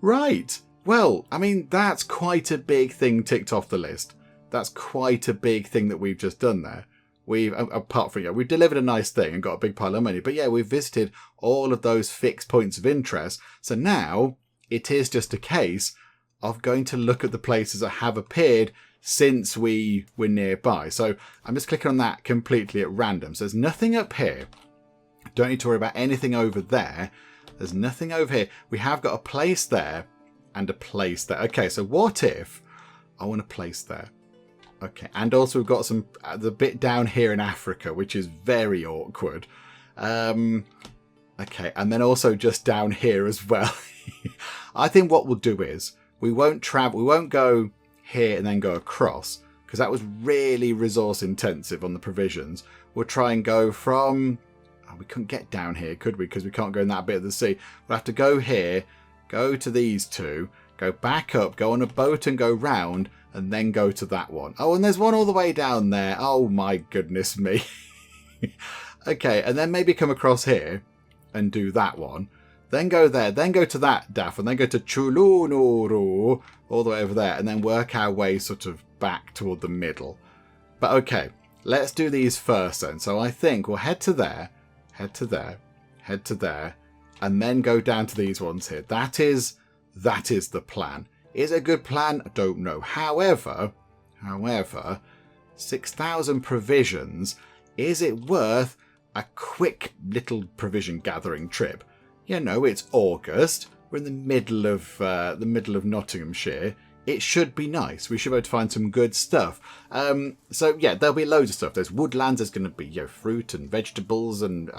right. Well, I mean, that's quite a big thing ticked off the list. That's quite a big thing that we've just done there. Apart from, we've delivered a nice thing and got a big pile of money. But yeah, we've visited all of those fixed points of interest. So now it is just a case of going to look at the places that have appeared since we were nearby. So I'm just clicking on that completely at random. So there's nothing up here. Don't need to worry about anything over there. There's nothing over here. We have got a place there and a place there. Okay, so what if I want a place there? Okay, and also we've got some the bit down here in Africa, which is very awkward. Okay, and then also just down here as well. I think what we'll do is we won't go here and then go across, because that was really resource intensive on the provisions. We'll try and go from... Oh, we couldn't get down here, could we? Because we can't go in that bit of the sea. We'll have to go here, go to these two, go back up, go on a boat and go round, and then go to that one. Oh, and there's one all the way down there. Oh, my goodness me. Okay, and then maybe come across here and do that one. Then go there, then go to that daff, and then go to Chulunuru, all the way over there, and then work our way sort of back toward the middle. But okay, let's do these first then. So I think we'll head to there, head to there, head to there, and then go down to these ones here. That is the plan. Is it a good plan? I don't know. However, 6,000 provisions, is it worth a quick little provision gathering trip? You know, it's August. We're in the middle of Nottinghamshire. It should be nice. We should be able to find some good stuff. So yeah, there'll be loads of stuff. There's woodlands. There's going to be fruit and vegetables and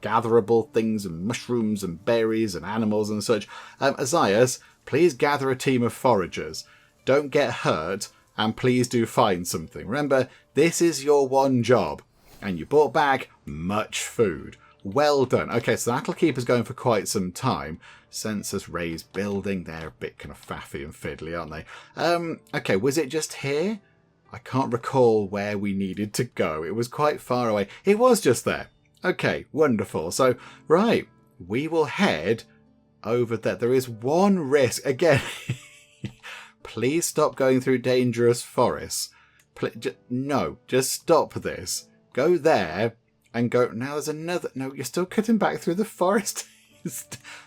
gatherable things and mushrooms and berries and animals and such. Azias, please gather a team of foragers. Don't get hurt, and please do find something. Remember, this is your one job, and you brought back much food. Well done. Okay, so that'll keep us going for quite some time. Census raised building. They're a bit kind of faffy and fiddly, aren't they? Okay, was it just here? I can't recall where we needed to go. It was quite far away. It was just there. Okay, wonderful. So, right, we will head over there. There is one risk. Again, please stop going through dangerous forests. No, just stop this. Go there. and go, now there's another. No, you're still cutting back through the forest.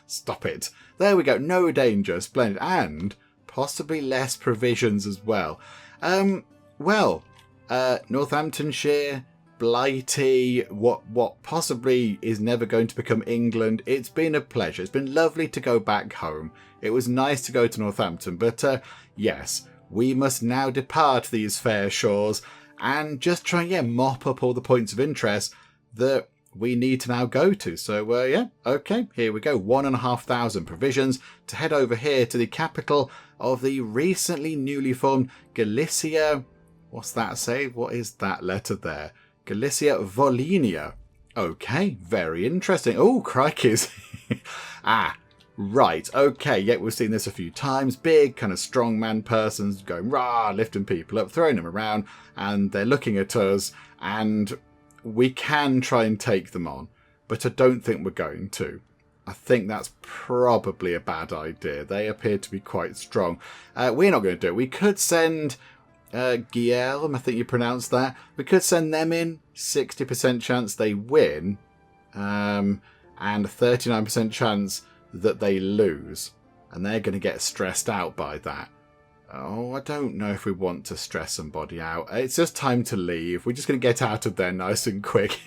Stop it. There we go. No danger. Splendid. And possibly less provisions as well. Northamptonshire, Blighty, what possibly is never going to become England. It's been a pleasure. It's been lovely to go back home. It was nice to go to Northampton, but yes, we must now depart these fair shores and just try and mop up all the points of interest that we need to now go to. So okay, here we go. 1,500 provisions to head over here to the capital of the recently newly formed Galicia. What's that say? What is that letter there? Galicia Volhynia. Okay, very interesting. Oh, crikeys. Right, okay, we've seen this a few times. Big, kind of strongman persons going, rah, lifting people up, throwing them around, and they're looking at us, and we can try and take them on, but I don't think we're going to. I think that's probably a bad idea. They appear to be quite strong. We're not going to do it. We could send Guillaume, I think you pronounced that. We could send them in. 60% chance they win, and 39% chance that they lose, and they're going to get stressed out by that. Oh, I don't know if we want to stress somebody out. It's just time to leave. We're just going to get out of there nice and quick.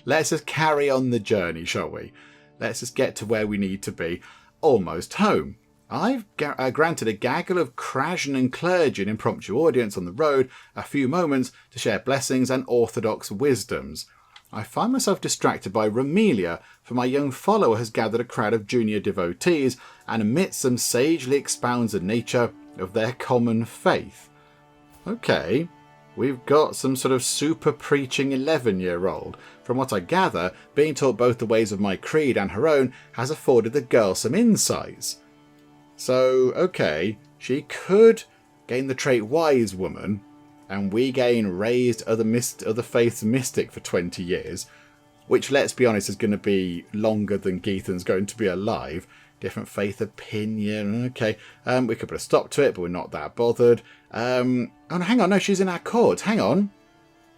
Let's just carry on the journey, shall we? Let's just get to where we need to be. Almost home. I've granted a gaggle of Krasn and clergy an impromptu audience on the road, a few moments to share blessings and orthodox wisdoms. I find myself distracted by Romelia, for my young follower has gathered a crowd of junior devotees and amidst them sagely expounds the nature of their common faith. Okay, we've got some sort of super preaching 11-year-old. From what I gather, being taught both the ways of my creed and her own has afforded the girl some insights. So, okay, she could gain the trait wise woman, and we gain raised other faiths mystic for 20 years, which, let's be honest, is going to be longer than Geethan's going to be alive. Different faith opinion. Okay, we could put a stop to it, but we're not that bothered. Oh, no, hang on. No, she's in our court. Hang on.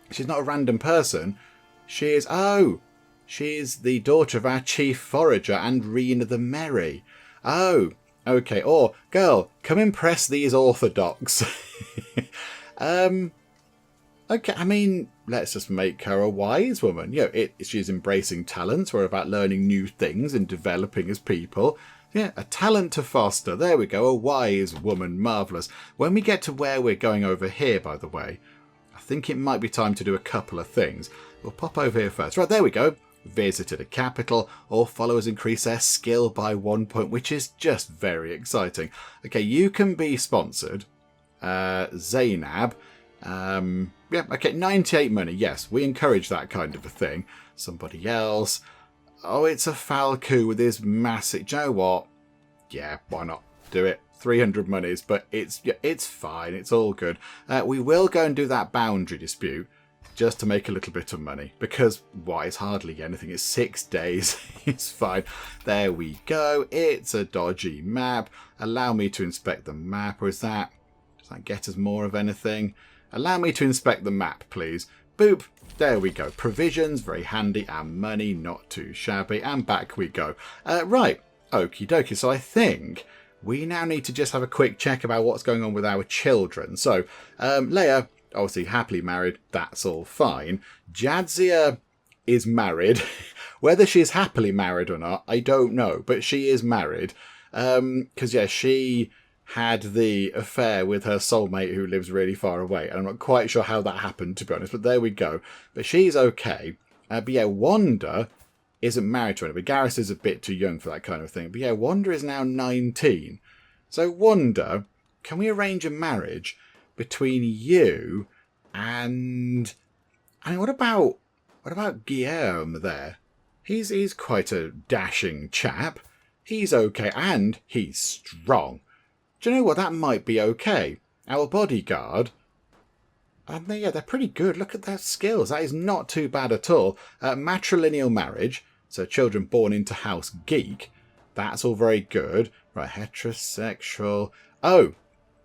She's not a random person. She's the daughter of our chief forager and Rena the Merry. Oh, okay. Or, girl, come impress these orthodox. Okay, I mean, let's just make her a wise woman. She's embracing talents. We're about learning new things and developing as people. Yeah, a talent to foster. There we go, a wise woman. Marvellous. When we get to where we're going over here, by the way, I think it might be time to do a couple of things. We'll pop over here first. Right, there we go. Visited a capital. All followers increase their skill by 1 point, which is just very exciting. Okay, you can be sponsored. Zainab. Okay, 98 money. Yes, we encourage that kind of a thing. Somebody else. Oh, it's a Falco with his massive... Do you know what? Yeah, why not? Do it. 300 monies, but it's fine. It's all good. We will go and do that boundary dispute just to make a little bit of money. Because, why? It's hardly anything. It's 6 days. It's fine. There we go. It's a dodgy map. Allow me to inspect the map. Or does that get us more of anything? Allow me to inspect the map, please. Boop. There we go. Provisions, very handy, and money, not too shabby. And back we go. Right. Okie dokie. So I think we now need to just have a quick check about what's going on with our children. So, Leia, obviously happily married. That's all fine. Jadzia is married. Whether she's happily married or not, I don't know. But she is married. Because, she had the affair with her soulmate who lives really far away. And I'm not quite sure how that happened, to be honest, but there we go. But she's okay. But Wanda isn't married to anybody. Garrus is a bit too young for that kind of thing. But Wanda is now 19. So Wanda, can we arrange a marriage between you and... I mean, what about Guillaume there? He's quite a dashing chap. He's okay, and he's strong. Do you know what? That might be okay. Our bodyguard, they're pretty good. Look at their skills. That is not too bad at all. Matrilineal marriage, so children born into House Geek. That's all very good. Right, heterosexual. Oh,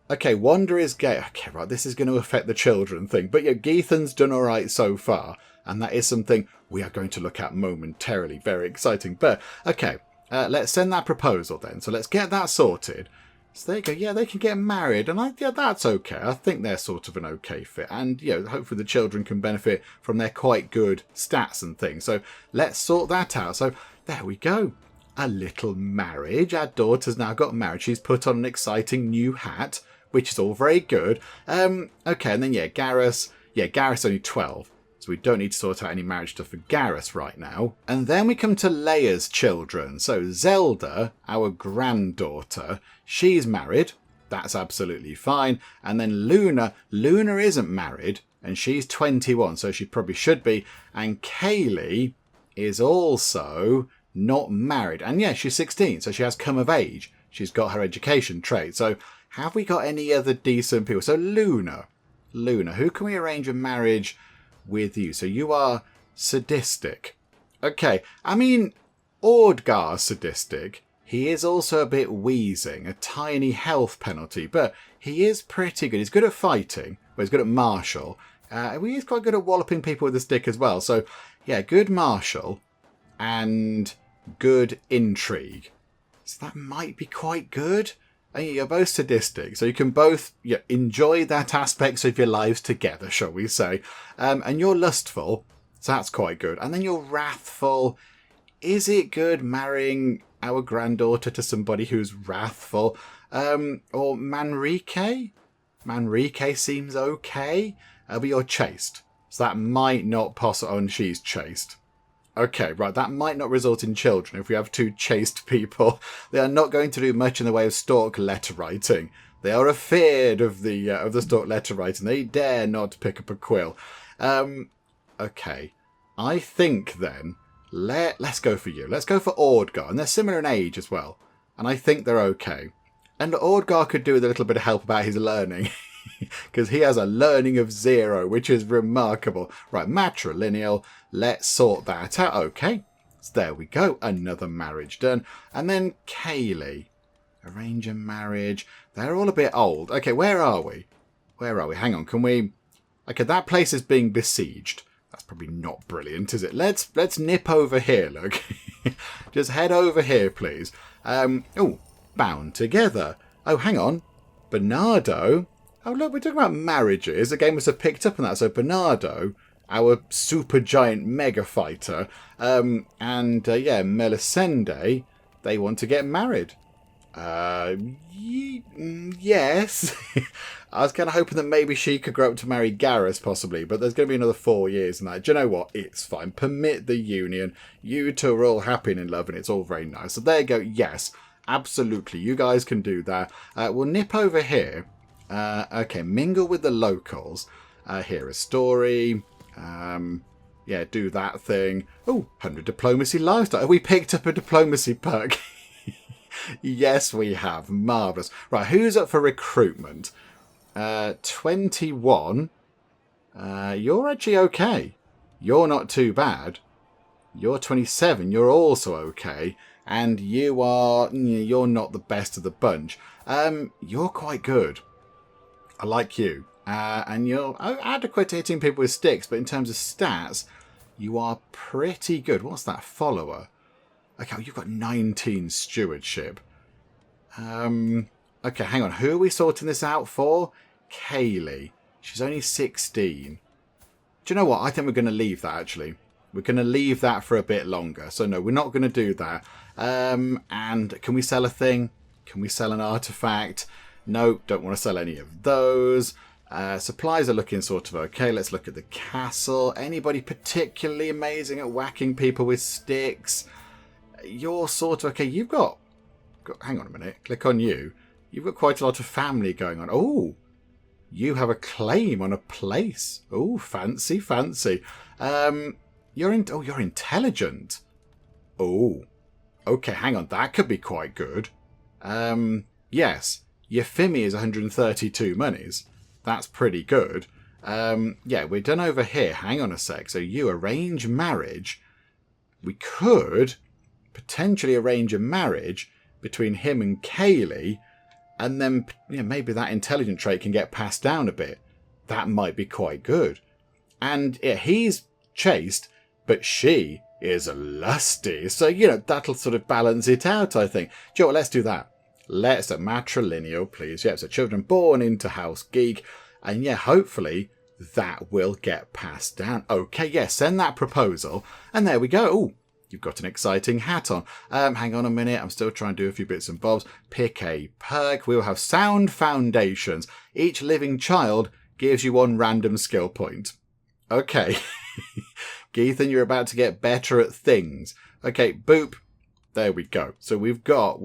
okay, Wanda is gay. Okay, right, this is going to affect the children thing. But Geethan's done all right so far. And that is something we are going to look at momentarily. Very exciting. But, okay, let's send that proposal then. So let's get that sorted. So there you go. Yeah, they can get married. And yeah, that's okay. I think they're sort of an okay fit. And, hopefully the children can benefit from their quite good stats and things. So let's sort that out. So there we go. A little marriage. Our daughter's now got married. She's put on an exciting new hat, which is all very good. Okay, and then, Garrus. Yeah, Garrus only 12. So we don't need to sort out any marriage stuff for Garrus right now. And then we come to Leia's children. So Zelda, our granddaughter, she's married. That's absolutely fine. And then Luna isn't married, and she's 21, so she probably should be. And Kaylee is also not married. And yeah, she's 16, so she has come of age. She's got her education trait. So have we got any other decent people? So Luna, who can we arrange a marriage with you? So you are sadistic. Okay, I mean, Ordgar's sadistic. He is also a bit wheezing, a tiny health penalty, but he is pretty good. He's good at fighting, but he's good at martial. He's quite good at walloping people with a stick as well. So, yeah, good martial and good intrigue. So that might be quite good. And you're both sadistic, so you can both enjoy that aspects of your lives together, shall we say. And you're lustful, so that's quite good. And then you're wrathful. Is it good marrying our granddaughter to somebody who's wrathful? Or Manrique? Manrique seems okay. But you're chaste, so that might not possibly... Oh, and she's chaste. Okay, right, that might not result in children if we have two chaste people. They are not going to do much in the way of stalk letter writing. They are afeard of the stalk letter writing. They dare not pick up a quill. Okay, I think then, let's go for you. Let's go for Ordgar, and they're similar in age as well. And I think they're okay. And Ordgar could do with a little bit of help about his learning. Because he has a learning of 0, which is remarkable. Right, matrilineal. Let's sort that out. Okay, so there we go. Another marriage done. And then Kaylee. Arrange a marriage. They're all a bit old. Okay, where are we? Hang on, can we... Okay, that place is being besieged. That's probably not brilliant, is it? Let's nip over here, look. Just head over here, please. Oh, bound together. Oh, hang on. Bernardo... Oh, look, we're talking about marriages. The game must have picked up on that. So Bernardo, our super giant mega fighter, and Melisende, they want to get married. Yes. I was kind of hoping that maybe she could grow up to marry Garrus, possibly, but there's going to be another 4 years in that. Do you know what? It's fine. Permit the union. You two are all happy and in love, and it's all very nice. So there you go. Yes, absolutely. You guys can do that. We'll nip over here. Okay, mingle with the locals. Hear a story. Do that thing. Oh, 100 diplomacy lifestyle. Have we picked up a diplomacy perk? Yes, we have. Marvellous. Right, who's up for recruitment? 21. You're actually okay. You're not too bad. You're 27. You're also okay. And you're not the best of the bunch. You're quite good. I like you. And you're adequate at hitting people with sticks, but in terms of stats, you are pretty good. What's that? Follower. Okay, you've got 19 stewardship. Okay, hang on. Who are we sorting this out for? Kaylee. She's only 16. Do you know what? I think we're going to leave that, actually. We're going to leave that for a bit longer. So, no, we're not going to do that. And can we sell a thing? Can we sell an artifact? No, don't want to sell any of those. Supplies are looking sort of okay. Let's look at the castle. Anybody particularly amazing at whacking people with sticks? You're sort of okay. You've got hang on a minute. Click on you. You've got quite a lot of family going on. Oh, you have a claim on a place. Oh, fancy, fancy. You're intelligent. Oh, okay. Hang on. That could be quite good. Yes. Euphemy is 132 monies. That's pretty good. We're done over here. Hang on a sec. So you arrange marriage. We could potentially arrange a marriage between him and Kaylee, and then maybe that intelligent trait can get passed down a bit. That might be quite good. And he's chaste, but she is lusty. So, that'll sort of balance it out, I think. Do you know what? Let's do that. Let's a matrilineal, please. Yeah, so children born into House Geek. And yeah, hopefully that will get passed down. Okay, yeah, send that proposal. And there we go. Ooh, you've got an exciting hat on. Hang on a minute. I'm still trying to do a few bits and bobs. Pick a perk. We will have sound foundations. Each living child gives you 1 random skill point. Okay. Geethan, you're about to get better at things. Okay, boop. There we go. So we've got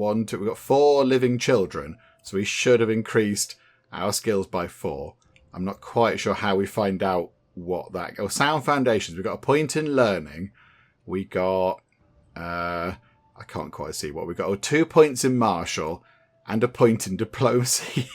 4 living children. So we should have increased our skills by 4. I'm not quite sure how we find out what that... Oh, sound foundations. We've got a point in learning. We got... I can't quite see what we got. Oh, 2 points in martial and a point in diplomacy.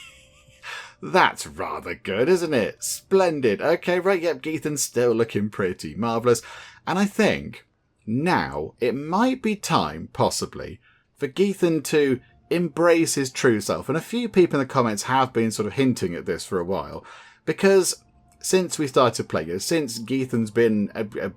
That's rather good, isn't it? Splendid. Okay, right, yep, Geethan's still looking pretty marvellous. And I think now it might be time, possibly, for Geethan to embrace his true self. And a few people in the comments have been sort of hinting at this for a while. Because since we started playing, since Geethan's been,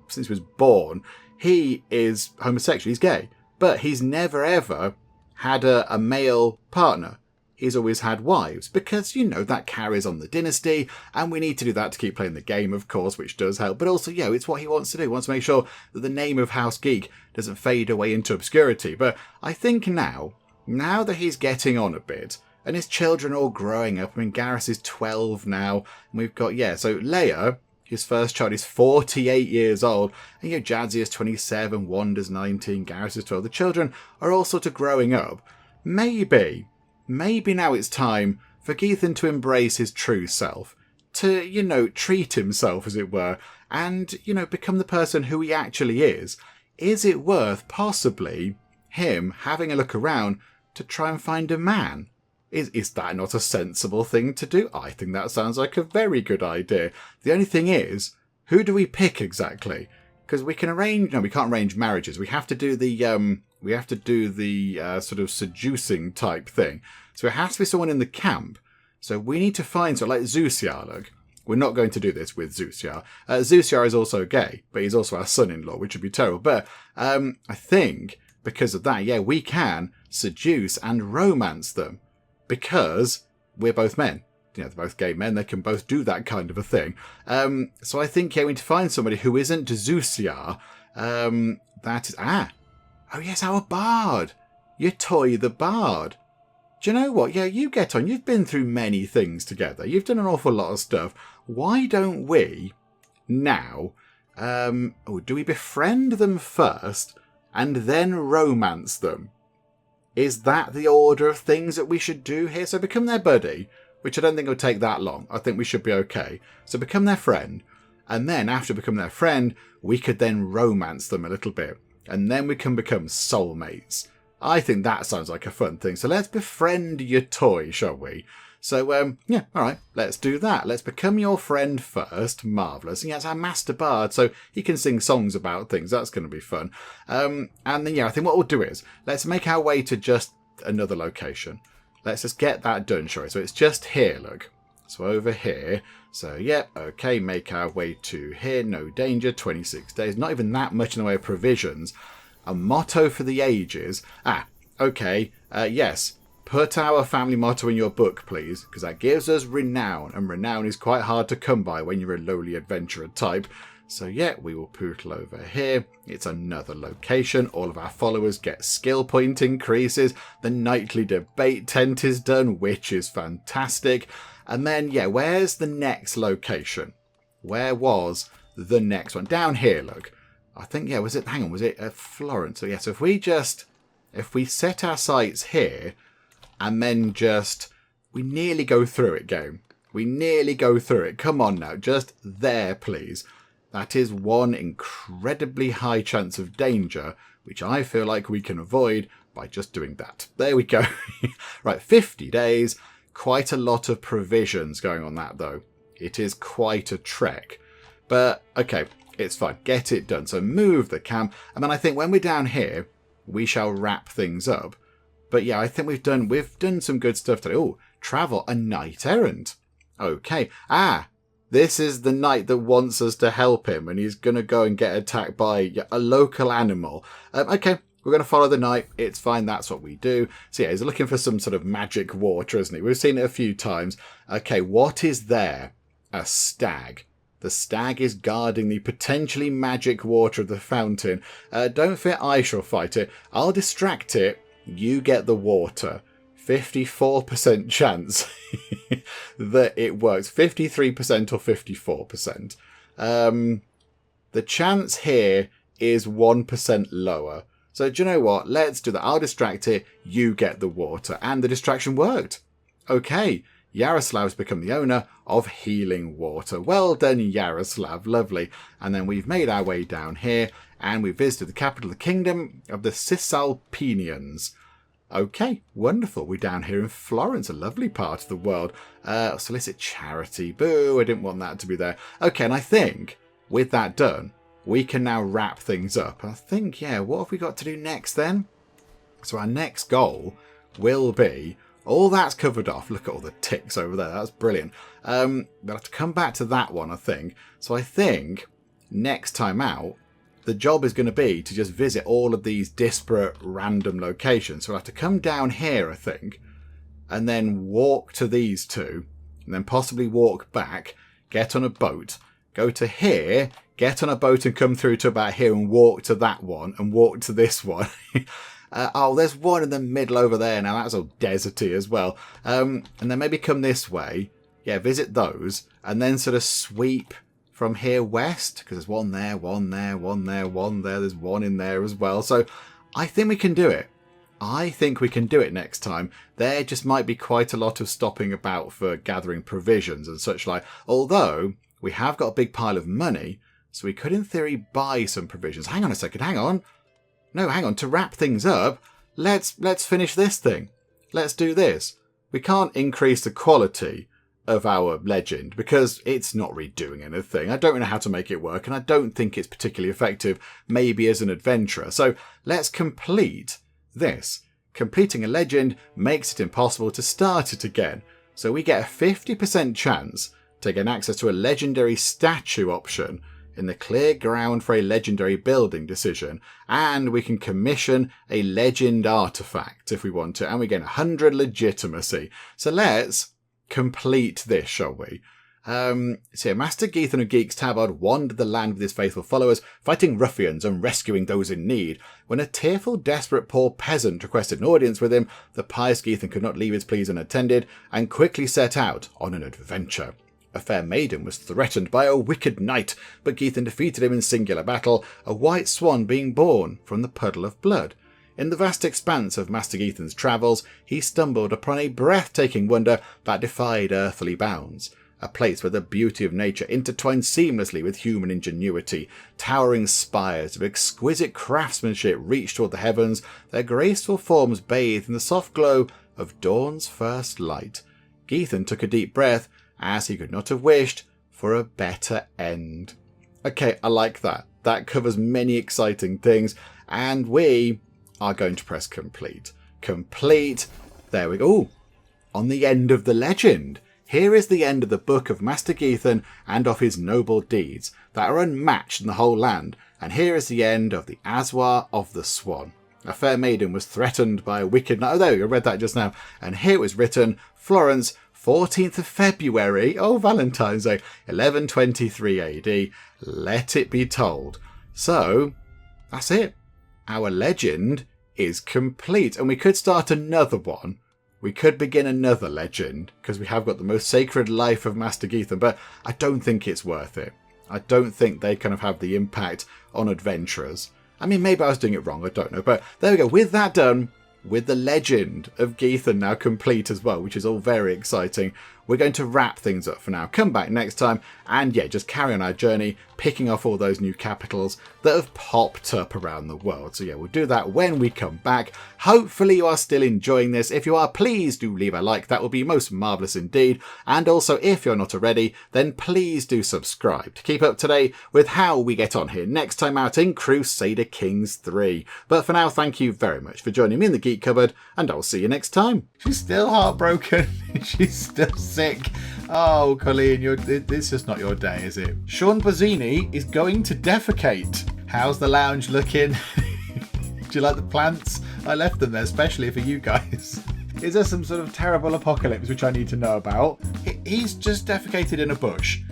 since he was born, he is homosexual, he's gay. But he's never ever had a male partner. He's always had wives, because, that carries on the dynasty, and we need to do that to keep playing the game, of course, which does help. But also, it's what he wants to do. He wants to make sure that the name of House Geek doesn't fade away into obscurity. But I think now that he's getting on a bit, and his children are all growing up, I mean, Garrus is 12 now, and we've got, so Leia, his first child, is 48 years old, and, Jadzia is 27, Wanda's 19, Garrus is 12. The children are all sort of growing up. Maybe now it's time for Geethan to embrace his true self, to, treat himself, as it were, and, become the person who he actually is. Is it worth, possibly, him having a look around to try and find a man? Is that not a sensible thing to do? I think that sounds like a very good idea. The only thing is, who do we pick exactly? Because we can arrange... No, we can't arrange marriages. We have to do the... sort of seducing type thing. So it has to be someone in the camp. So we need to find like Zusiar. Look, we're not going to do this with Zusiar. Zusiar is also gay, but he's also our son-in-law, which would be terrible. But I think because of that, we can seduce and romance them because we're both men. They're both gay men. They can both do that kind of a thing. So I think we need to find somebody who isn't Zusiar. That is... Oh, yes, our bard. You're Toy the bard. Do you know what? Yeah, you get on. You've been through many things together. You've done an awful lot of stuff. Why don't we now... do we befriend them first and then romance them? Is that the order of things that we should do here? So become their buddy, which I don't think will take that long. I think we should be okay. So become their friend. And then after become their friend, we could then romance them a little bit. And then we can become soulmates. I think that sounds like a fun thing. So let's befriend your toy, shall we? So, all right, let's do that. Let's become your friend first. Marvellous. And it's our master bard, so he can sing songs about things. That's going to be fun. And then, I think what we'll do is, let's make our way to just another location. Let's just get that done, shall we? So it's just here, look. So over here. So, okay, make our way to here. No danger, 26 days. Not even that much in the way of provisions. A motto for the ages. Okay, yes. Put our family motto in your book, please, because that gives us renown, and renown is quite hard to come by when you're a lowly adventurer type. So, we will pootle over here. It's another location. All of our followers get skill point increases. The nightly debate tent is done, which is fantastic. And then, where's the next location? Where was the next one? Down here, look. I think, was it Florence? So, so if we set our sights here, and then we nearly go through it, game. We nearly go through it. Come on now, just there, please. That is one incredibly high chance of danger, which I feel like we can avoid by just doing that. There we go. Right, 50 days. Quite a lot of provisions going on that, though. It is quite a trek. But, okay, it's fine. Get it done. So move the camp. And then I think when we're down here, we shall wrap things up. But I think we've done some good stuff today. Oh, travel a knight errant. Okay. This is the knight that wants us to help him, and he's going to go and get attacked by a local animal. Okay, we're going to follow the knight. It's fine. That's what we do. So yeah, he's looking for some sort of magic water, isn't he? We've seen it a few times. Okay, what is there? A stag. The stag is guarding the potentially magic water of the fountain. Don't fear, I shall fight it. I'll distract it. You get the water. 54% chance that it works. 53% or 54%. The chance here is 1% lower. So do you know what? Let's do that. I'll distract it. You get the water. And the distraction worked. Okay. Yaroslav's become the owner of healing water. Well done, Yaroslav. Lovely. And then we've made our way down here and we visited the capital of the kingdom of the Cisalpinians. Okay, wonderful. We're down here in Florence, a lovely part of the world. Solicit charity. Boo, I didn't want that to be there. Okay, and I think with that done, we can now wrap things up. I think, yeah, what have we got to do next then? So our next goal will be, all that's covered off. Look at all the ticks over there. That's brilliant. We'll have to come back to that one, I think. So I think next time out, the job is going to be to just visit all of these disparate random locations. So we'll have to come down here, I think, and then walk to these two, and then possibly walk back, get on a boat, go to here, get on a boat and come through to about here and walk to that one and walk to this one. Oh, there's one in the middle over there now. That's all deserty as well. And then maybe come this way. Yeah, visit those and then sort of sweep from here west, because there's one there, one there, one there, one there. There's one in there as well. So I think we can do it. I think we can do it next time. There just might be quite a lot of stopping about for gathering provisions and such like. Although we have got a big pile of money, so we could in theory buy some provisions. Hang on a second, hang on. No, hang on. To wrap things up, let's finish this thing. Let's do this. We can't increase the quality of our legend because it's not really doing anything. I don't know how to make it work, and I don't think it's particularly effective, maybe as an adventurer. So let's complete this. Completing a legend makes it impossible to start it again. So we get a 50% chance to gain access to a legendary statue option in the clear ground for a legendary building decision, and we can commission a legend artifact if we want to, and we get 100 legitimacy. So let's complete this, shall we? So Master Geethan of Geek's Tabard wandered the land with his faithful followers, fighting ruffians and rescuing those in need. When a tearful, desperate poor peasant requested an audience with him, the pious Geethan could not leave his pleas unattended, and quickly set out on an adventure. A fair maiden was threatened by a wicked knight, but Geethan defeated him in singular battle, a white swan being born from the puddle of blood. In the vast expanse of Master Geethan's travels, he stumbled upon a breathtaking wonder that defied earthly bounds. A place where the beauty of nature intertwined seamlessly with human ingenuity. Towering spires of exquisite craftsmanship reached toward the heavens, their graceful forms bathed in the soft glow of dawn's first light. Geethan took a deep breath, as he could not have wished for a better end. Okay, I like that. That covers many exciting things, and we are going to press complete. Complete. There we go. Ooh, on the end of the legend. Here is the end of the book of Master Geethan and of his noble deeds that are unmatched in the whole land. And here is the end of the Azwar of the Swan. A fair maiden was threatened by a wicked knight. Oh, there we go. I read that just now. And here it was written, Florence, 14th of February. Oh, Valentine's Day. 1123 AD. Let it be told. So, that's it. Our legend is complete, and we could start another one. We could begin another legend, because we have got the most sacred life of Master Geethan, but I don't think it's worth it. I don't think they kind of have the impact on adventurers. I mean, maybe I was doing it wrong, I don't know. But there we go. With that done, with the legend of Geethan now complete as well, which is all very exciting, we're going to wrap things up for now. Come back next time and, yeah, just carry on our journey, picking off all those new capitals that have popped up around the world. So, yeah, we'll do that when we come back. Hopefully you are still enjoying this. If you are, please do leave a like. That will be most marvellous indeed. And also, if you're not already, then please do subscribe to keep up to date with how we get on here next time out in Crusader Kings 3. But for now, thank you very much for joining me in the Geek Cupboard, and I'll see you next time. She's still heartbroken. She's still sick. Oh, Colleen, it's just not your day, is it? Sean Bozzini is going to defecate. How's the lounge looking? Do you like the plants? I left them there especially for you guys. Is there some sort of terrible apocalypse which I need to know about? He's just defecated in a bush.